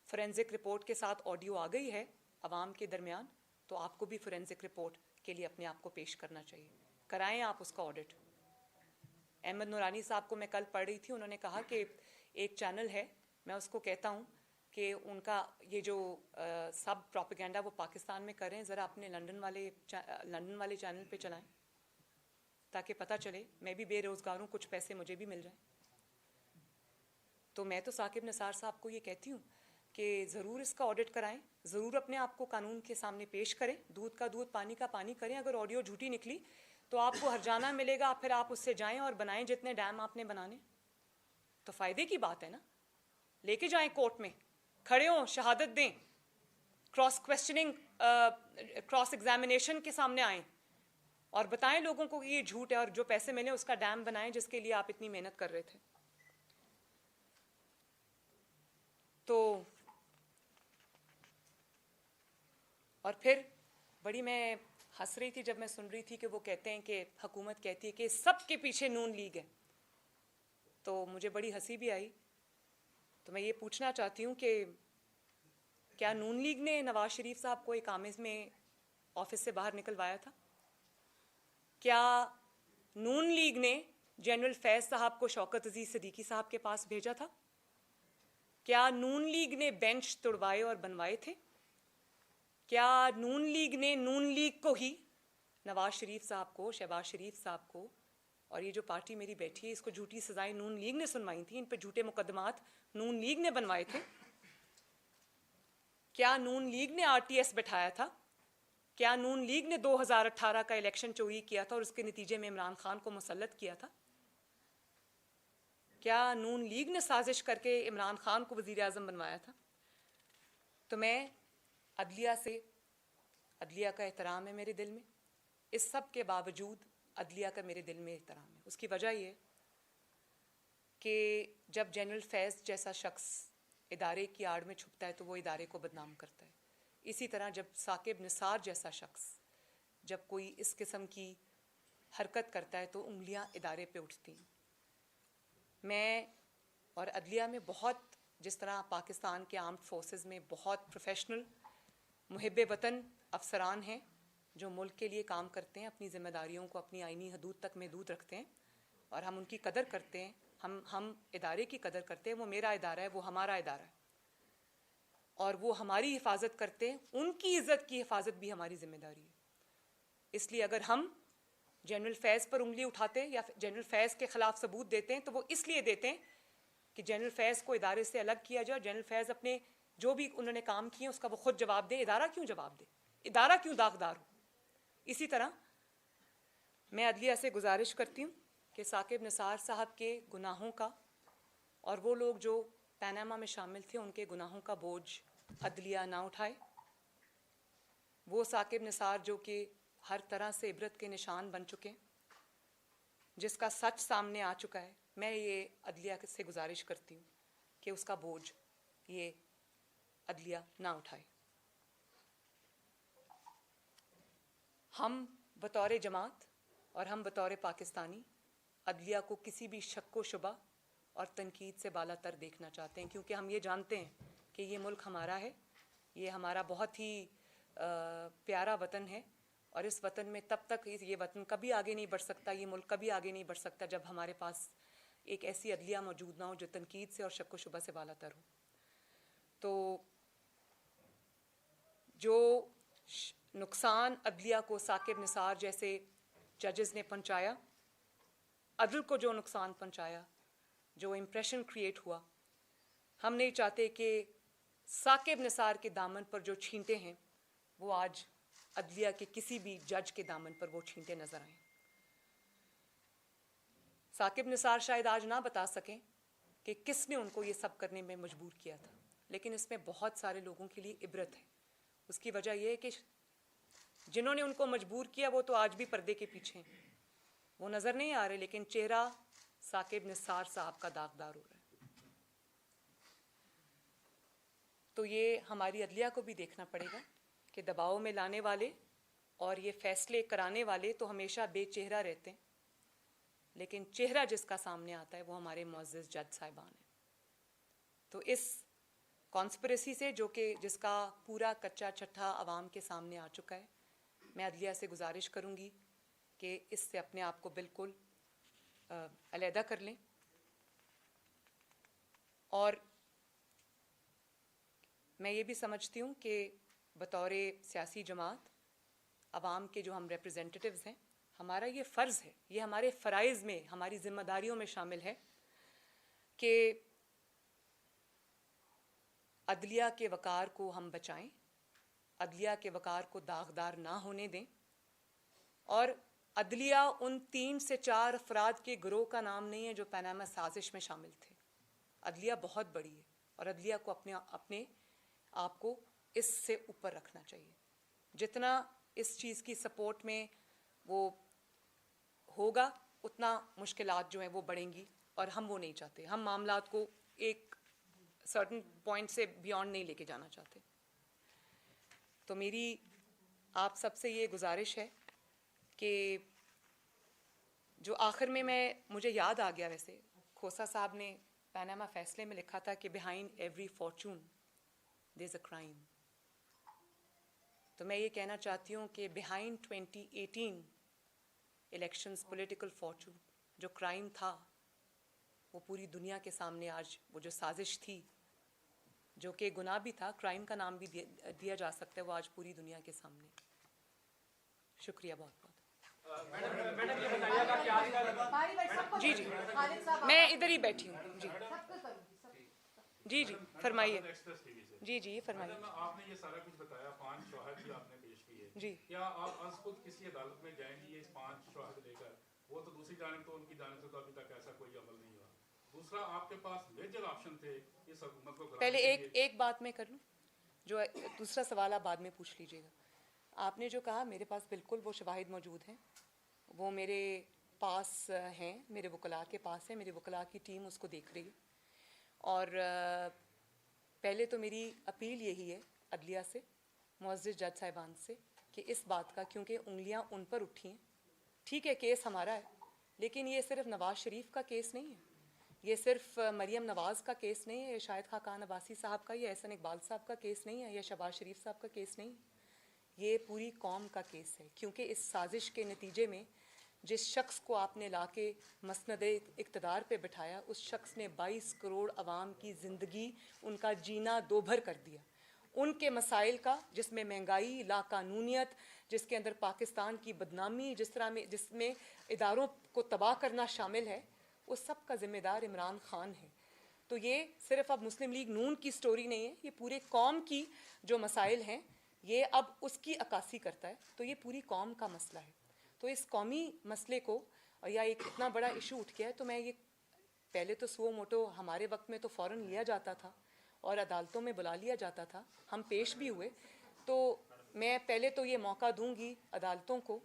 فورینزک رپورٹ کے ساتھ آڈیو آ گئی ہے عوام کے درمیان، تو آپ کو بھی فورینزک رپورٹ کے لیے اپنے آپ کو پیش کرنا چاہیے. کرائیں آپ اس کا آڈٹ. احمد نورانی صاحب کو میں کل پڑھ رہی تھی، انہوں نے کہا کہ ایک چینل ہے، میں اس کو کہتا ہوں کہ ان کا یہ جو سب پروپیگنڈا وہ پاکستان میں کریں، ذرا اپنے لندن والے چینل پہ چلائیں تاکہ پتہ چلے. میں بھی بے روزگار ہوں، کچھ پیسے مجھے بھی مل جائیں. تو میں تو ثاقب نثار صاحب کو یہ کہتی ہوں کہ ضرور اس کا آڈٹ کرائیں، ضرور اپنے آپ کو قانون کے سامنے پیش کریں، دودھ کا دودھ پانی کا پانی کریں. اگر آڈیو جھوٹی نکلی تو آپ کو ہرجانہ ملے گا، پھر آپ اس سے جائیں اور بنائیں جتنے ڈیم آپ نے بنانے. تو فائدے کی بات ہے نا. لے کے جائیں کورٹ میں، کھڑے ہوں، شہادت دیں، کراس کویسچننگ، کراس ایگزامینیشن کے سامنے آئیں اور بتائیں لوگوں کو کہ یہ جھوٹ ہے، اور جو پیسے ملے اس کا ڈیم بنائیں جس کے لیے آپ اتنی محنت کر رہے تھے. تو اور پھر بڑی میں ہنس رہی تھی جب میں سن رہی تھی کہ وہ کہتے ہیں کہ حکومت کہتی ہے کہ سب کے پیچھے نون لیگ ہے. تو مجھے بڑی ہنسی بھی آئی. تو میں یہ پوچھنا چاہتی ہوں کہ کیا نون لیگ نے نواز شریف صاحب کو اقامے میں آفس سے باہر نکلوایا تھا؟ کیا نون لیگ نے جنرل فیض صاحب کو شوکت عزیز صدیقی صاحب کے پاس بھیجا تھا؟ کیا نون لیگ نے بینچ توڑوائے اور بنوائے تھے؟ کیا نون لیگ نے نون لیگ کو ہی، نواز شریف صاحب کو، شہباز شریف صاحب کو، اور یہ جو پارٹی میری بیٹھی ہے اس کو جھوٹی سزائیں نون لیگ نے سنوائی تھیں، ان پہ جھوٹے مقدمات نون لیگ نے بنوائے تھے؟ کیا نون لیگ نے آر ٹی ایس بٹھایا تھا؟ کیا نون لیگ نے 2018 کا الیکشن چوری کیا تھا اور اس کے نتیجے میں عمران خان کو مسلط کیا تھا؟ کیا نون لیگ نے سازش کر کے عمران خان کو وزیر اعظم بنوایا تھا؟ تو میں عدلیہ کا احترام ہے میرے دل میں، اس سب کے باوجود عدلیہ کا میرے دل میں احترام ہے. اس کی وجہ یہ ہے کہ جب جنرل فیض جیسا شخص ادارے کی آڑ میں چھپتا ہے تو وہ ادارے کو بدنام کرتا ہے. اسی طرح جب ثاقب نثار جیسا شخص جب کوئی اس قسم کی حرکت کرتا ہے تو انگلیاں ادارے پہ اٹھتی ہیں. میں اور عدلیہ میں بہت، جس طرح پاکستان کے آرمڈ فورسز میں بہت پروفیشنل محب وطن افسران ہیں جو ملک کے لیے کام کرتے ہیں، اپنی ذمہ داریوں کو اپنی آئینی حدود تک محدود رکھتے ہیں، اور ہم ان کی قدر کرتے ہیں، ہم ادارے کی قدر کرتے ہیں. وہ میرا ادارہ ہے، وہ ہمارا ادارہ ہے، اور وہ ہماری حفاظت کرتے ہیں. ان کی عزت کی حفاظت بھی ہماری ذمہ داری ہے. اس لیے اگر ہم جنرل فیض پر انگلی اٹھاتے ہیں یا جنرل فیض کے خلاف ثبوت دیتے ہیں تو وہ اس لیے دیتے ہیں کہ جنرل فیض کو ادارے سے الگ کیا جائے، اور جنرل فیض اپنے جو بھی انہوں نے کام کیے اس کا وہ خود جواب دے. ادارہ کیوں جواب دے؟ ادارہ کیوں داغدار ہو؟ اسی طرح میں عدلیہ سے گزارش کرتی ہوں کہ ثاقب نثار صاحب کے گناہوں کا، اور وہ لوگ جو پاناما میں شامل تھے ان کے گناہوں کا بوجھ عدلیہ نہ اٹھائے. وہ ثاقب نثار جو کہ ہر طرح سے عبرت کے نشان بن چکے، جس کا سچ سامنے آ چکا ہے، میں یہ عدلیہ سے گزارش کرتی ہوں کہ اس کا بوجھ یہ عدلیہ نہ اٹھائے. ہم بطور جماعت اور ہم بطور پاکستانی عدلیہ کو کسی بھی شک و شبہ اور تنقید سے بالا تر دیکھنا چاہتے ہیں، کیونکہ ہم یہ جانتے ہیں کہ یہ ملک ہمارا ہے، یہ ہمارا بہت ہی پیارا وطن ہے، اور اس وطن میں تب تک یہ وطن کبھی آگے نہیں بڑھ سکتا، یہ ملک کبھی آگے نہیں بڑھ سکتا جب ہمارے پاس ایک ایسی عدلیہ موجود نہ ہو جو تنقید سے اور شک و شبہ سے بالا تر ہو. تو جو نقصان عدلیہ کو ثاقب نثار جیسے ججز نے پہنچایا، عدل کو جو نقصان پہنچایا، جو امپریشن کریٹ ہوا، ہم نہیں چاہتے کہ ثاقب نثار کے دامن پر جو چھینٹے ہیں وہ آج عدلیہ کے کسی بھی جج کے دامن پر وہ چھینٹے نظر آئیں. ثاقب نثار شاید آج نہ بتا سکیں کہ کس نے ان کو یہ سب کرنے میں مجبور کیا تھا، لیکن اس میں بہت سارے لوگوں کے لیے عبرت ہے. اس کی وجہ یہ ہے کہ جنہوں نے ان کو مجبور کیا وہ تو آج بھی پردے کے پیچھے ہیں، وہ نظر نہیں آ رہے، لیکن چہرہ ثاقب نثار صاحب کا داغدار ہو رہا ہے. تو یہ ہماری عدلیہ کو بھی دیکھنا پڑے گا کہ دباؤ میں لانے والے اور یہ فیصلے کرانے والے تو ہمیشہ بے چہرہ رہتے ہیں، لیکن چہرہ جس کا سامنے آتا ہے وہ ہمارے معزز جج صاحبان ہیں. تو اس کانسپریسی سے جس کا پورا کچا چٹھا عوام کے سامنے آ چکا ہے، میں عدلیہ سے گزارش کروں گی کہ اس سے اپنے آپ کو بالکل علیحدہ کر لیں، اور میں یہ بھی سمجھتی ہوں کہ بطور سیاسی جماعت عوام کے جو ہم ریپرزینٹیٹیوز ہیں، ہمارا یہ فرض ہے، یہ ہمارے فرائض میں، ہماری ذمہ داریوں میں شامل ہے کہ عدلیہ کے وقار کو ہم بچائیں، عدلیہ کے وقار کو داغدار نہ ہونے دیں. اور عدلیہ ان 3 سے 4 افراد کے گروہ کا نام نہیں ہے جو پاناما سازش میں شامل تھے. عدلیہ بہت بڑی ہے، اور عدلیہ کو اپنے آپ کو اس سے اوپر رکھنا چاہیے. جتنا اس چیز کی سپورٹ میں وہ ہوگا اتنا مشکلات جو ہیں وہ بڑھیں گی، اور ہم وہ نہیں چاہتے. ہم معاملات کو ایک سرٹن پوائنٹ سے بیونڈ نہیں لے کے جانا چاہتے. تو میری آپ سب سے یہ گزارش ہے کہ جو آخر میں مجھے یاد آ گیا، ویسے کھوسا صاحب نے پاناما فیصلے میں لکھا تھا کہ behind every fortune there's a crime. تو میں یہ کہنا چاہتی ہوں کہ behind 2018 elections political fortune جو کرائم تھا وہ پوری دنیا کے سامنے آج وہ جو سازش تھی جو کہ گناہ بھی تھا، کرائم کا نام بھی دیا جا سکتا ہے، وہ آج پوری دنیا کے سامنے. شکریہ بہت بہت. جی میں ادھر ہی بیٹھی ہوں. جی فرمائیے. جی فرمائیے. آپ نے یہ سارا کچھ بتایا، 5 شواہد بھی آپ نے پیش کیے. جی کیا آپ از خود کسی عدالت میں جائیں گی یہ 5 شواہد لے کر؟ وہ تو دوسری جانب تو ان کی جانب سے تو ابھی تک ایسا کوئی عمل نہیں ہوا. دوسرا، آپ کے پاس میجر آپشن تھے اس حکومت کو. پہلے ایک بات میں کر لوں، جو دوسرا سوال آپ بعد میں پوچھ لیجیے گا. آپ نے جو کہا میرے پاس بالکل وہ شواہد موجود ہیں، وہ میرے پاس ہیں، میرے وکلاء کے پاس ہیں، میرے وکلاء کی ٹیم اس کو دیکھ رہی ہے. اور پہلے تو میری اپیل یہی ہے عدلیہ سے، معزز جج صاحبان سے، کہ اس بات کا، کیونکہ انگلیاں ان پر اٹھی ہیں، ٹھیک ہے کیس ہمارا ہے، لیکن یہ صرف نواز شریف کا کیس نہیں ہے، یہ صرف مریم نواز کا کیس نہیں ہے، یہ شاہد خاقان عباسی صاحب کا، یہ احسن اقبال صاحب کا کیس نہیں ہے، یا شہباز شریف صاحب کا کیس نہیں ہے، یہ پوری قوم کا کیس ہے. کیونکہ اس سازش کے نتیجے میں جس شخص کو آپ نے لا کے مسند اقتدار پہ بٹھایا، اس شخص نے 22 کروڑ عوام کی زندگی، ان کا جینا دوبھر کر دیا. ان کے مسائل کا، جس میں مہنگائی، لا قانونیت، جس کے اندر پاکستان کی بدنامی، جس میں اداروں کو تباہ کرنا شامل ہے، اس سب کا ذمہ دار عمران خان ہے. تو یہ صرف اب مسلم لیگ نون کی سٹوری نہیں ہے، یہ پورے قوم کی جو مسائل ہیں یہ اب اس کی عکاسی کرتا ہے. تو یہ پوری قوم کا مسئلہ ہے. تو اس قومی مسئلے کو، یا ایک اتنا بڑا ایشو اٹھ گیا ہے، تو میں یہ پہلے تو سو موٹو ہمارے وقت میں تو فوراً لیا جاتا تھا اور عدالتوں میں بلا لیا جاتا تھا، ہم پیش بھی ہوئے. تو میں پہلے تو یہ موقع دوں گی عدالتوں کو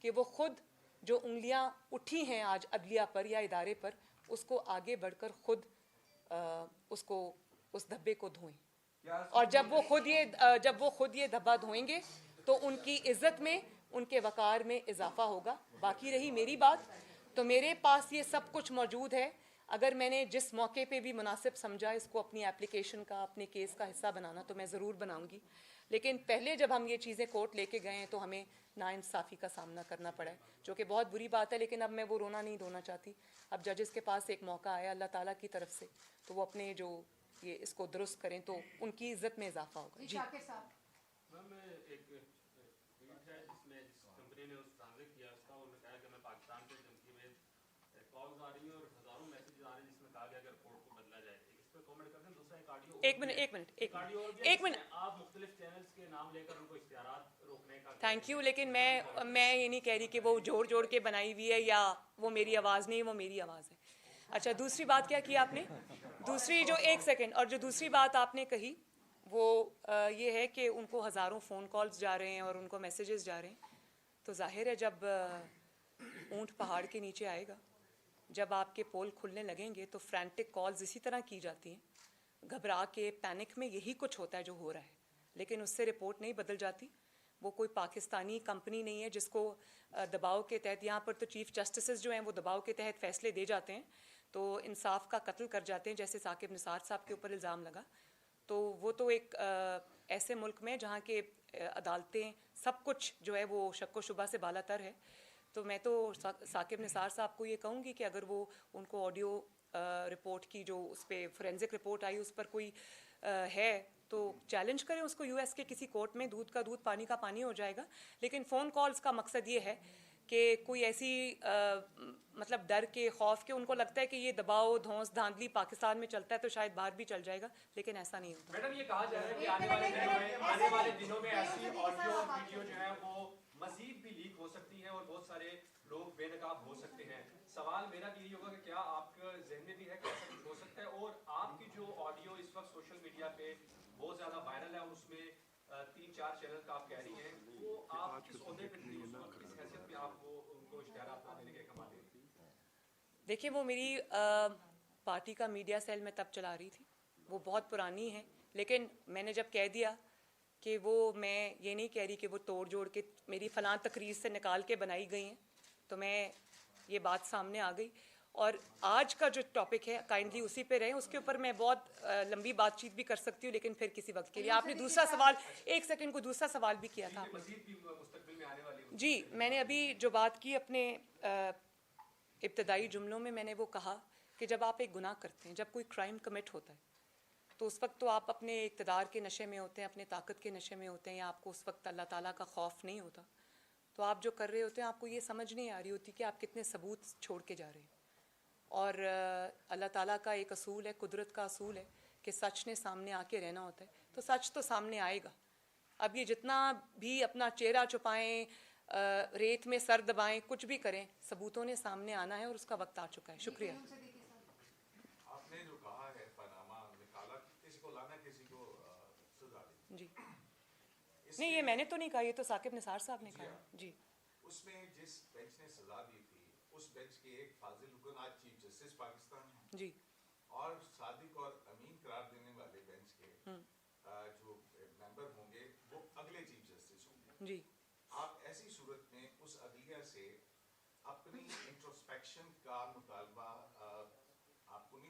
کہ وہ خود جو انگلیاں اٹھی ہیں آج عدلیہ پر یا ادارے پر، اس کو آگے بڑھ کر خود اس دھبے کو دھوئیں. اور جب وہ خود یہ دھبا دھوئیں گے تو ان کی عزت میں، ان کے وقار میں اضافہ ہوگا. باقی رہی میری بات، تو میرے پاس یہ سب کچھ موجود ہے. اگر میں نے جس موقع پہ بھی مناسب سمجھا اس کو اپنی اپلیکیشن کا، اپنے کیس کا حصہ بنانا، تو میں ضرور بناؤں گی. لیکن پہلے جب ہم یہ چیزیں کورٹ لے کے گئے ہیں تو ہمیں ناانصافی کا سامنا کرنا پڑا ہے، جو کہ بہت بری بات ہے. لیکن اب میں وہ رونا نہیں دھونا چاہتی. اب ججز کے پاس ایک موقع آیا اللہ تعالیٰ کی طرف سے، تو وہ اپنے جو یہ اس کو درست کریں تو ان کی عزت میں اضافہ ہوگا. جی شاکر صاحب. میم ایک ٹویٹ ہے جس میں جس کمپنی نے اس ٹرانزیکٹ کیا اس کا، انہوں نے کہا کہ میں پاکستان سے دھمکی میں کالز آ رہی ہیں اور ہزاروں میسیجز آ رہے ہیں جس میں کہا گیا کہ رپورٹ کو بدلا جائے. اس پہ کامنٹ کرتے ہیں. دوسرا ایک آڈیو ایک منٹ آپ مختلف چینلز کے نام لے کر ان کو اشتہارات روکنے کا. Thank you. لیکن میں یہ نہیں کہہ رہی کہ وہ جوڑ کے بنائی ہوئی ہے یا وہ میری آواز نہیں، وہ میری آواز ہے. اچھا، دوسری بات کیا کی آپ نے؟ دوسری جو ایک سیکنڈ، اور جو دوسری بات آپ نے کہی وہ یہ ہے کہ ان کو ہزاروں فون کالز جا رہے ہیں اور ان کو میسیجز جا رہے ہیں. تو ظاہر ہے جب اونٹ پہاڑ کے نیچے آئے گا، جب آپ کے پول کھلنے لگیں گے تو فرینٹک کالز اسی طرح کی جاتی ہیں. گھبرا کے پینک میں یہی کچھ ہوتا ہے جو ہو رہا ہے، لیکن اس سے رپورٹ نہیں بدل جاتی. وہ کوئی پاکستانی کمپنی نہیں ہے جس کو دباؤ کے تحت، یہاں پر تو چیف جسٹسز جو ہیں وہ دباؤ کے تحت فیصلے دے جاتے ہیں تو انصاف کا قتل کر جاتے ہیں، جیسے ثاقب نثار صاحب کے اوپر الزام لگا. تو وہ تو ایک ایسے ملک میں جہاں کے عدالتیں سب کچھ جو ہے وہ شک و شبہ سے بالا تر ہے. تو میں تو ثاقب نثار صاحب کو یہ کہوں گی کہ اگر وہ ان کو آڈیو رپورٹ کی جو اس پہ فورینزک رپورٹ آئی اس پر کوئی ہے تو چیلنج کریں اس کو یو ایس کے کسی کورٹ میں. دودھ کا دودھ پانی کا پانی ہو جائے گا. لیکن فون کالز کا مقصد یہ ہے کہ کوئی ایسی مطلب ڈر کے، خوف کے، ان کو لگتا ہے کہ یہ دباؤ دھونس دھاندلی پاکستان میں چلتا ہے تو شاید باہر بھی چل جائے گا، لیکن ایسا نہیں ہوتا. میڈم یہ کہا جا رہا ہے کہ آنے والے دنوں میں ایسی آڈیو اور ویڈیو جو ہے وہ مزید بھی لیک ہو سکتی ہیں اور بہت سارے لوگ بے نقاب ہو سکتے ہیں. سوال میرا بھی یہی ہوگا کہ کیا آپ کے ذہن میں بھی ہے کہ ایسا کچھ ہو سکتا ہے؟ اور آپ کی جو آڈیو اس وقت سوشل میڈیا پہ بہت زیادہ وائرل ہے اور اس میں 3-4 چینل کا آپ کہہ رہی ہیں، وہ آپ کس عہدے پہ تھی اس وقت، کس حیثیت میں آپ کو ان کو اشتہارات نہ دینے کے کما دیں؟ دیکھیں وہ میری پارٹی کا میڈیا سیل میں تب چلا رہی تھی، وہ بہت پرانی ہے. لیکن میں نے جب کہہ دیا کہ وہ، میں یہ نہیں کہہ رہی کہ وہ توڑ جوڑ کے میری فلاں تقریر سے نکال کے بنائی گئی ہیں، تو میں یہ بات سامنے آ گئی. اور آج کا جو ٹاپک ہے کائنڈلی اسی پہ رہیں. اس کے اوپر میں بہت لمبی بات چیت بھی کر سکتی ہوں لیکن پھر کسی وقت کے لیے. آپ نے دوسرا سوال، ایک سیکنڈ کو دوسرا سوال بھی کیا تھا. جی میں نے ابھی جو بات کی اپنے ابتدائی جملوں میں، میں نے وہ کہا کہ جب آپ ایک گناہ کرتے ہیں، جب کوئی کرائم کمٹ ہوتا ہے تو اس وقت تو آپ اپنے اقتدار کے نشے میں ہوتے ہیں، اپنے طاقت کے نشے میں ہوتے ہیں، یا آپ کو اس وقت اللہ تعالیٰ کا خوف نہیں ہوتا. تو آپ جو کر رہے ہوتے ہیں آپ کو یہ سمجھ نہیں آ رہی ہوتی کہ آپ کتنے ثبوت چھوڑ کے جا رہے ہیں. اور اللہ تعالیٰ کا ایک اصول ہے، قدرت کا اصول ہے کہ سچ نے سامنے آ کے رہنا ہوتا ہے. تو سچ تو سامنے آئے گا. اب یہ جتنا بھی اپنا چہرہ چھپائیں، ریت میں سر دبائیں، کچھ بھی کریں، ثبوتوں نے سامنے آنا ہے اور اس کا وقت آ چکا ہے. شکریہ. آپ نے جو کہا ہے پاناما نکالا، کسی کو لانا کسی کو سزا دی. جی نہیں، یہ میں نے تو نہیں کہا، یہ تو ثاقب نثار صاحب نے کہا. جی اس میں جس بینچ نے سزا دی تھی اس بینچ کے ایک فاضل رکن آج چیف جسٹس پاکستان ہیں، جی، اور صادق اور امین قرار دینے والے بینچ کے جو ممبر ہوں گے وہ اگلے چیف جسٹس ہوں گے. جی آپ ایسی صورت میں اس عدلیہ سے اپنی انٹروسپیکشن کا مطالبہ آپ کو نہیں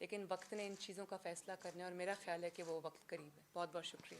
لیکن وقت نے ان چیزوں کا فیصلہ کرنا ہے اور میرا خیال ہے کہ وہ وقت قریب ہے. بہت بہت شکریہ.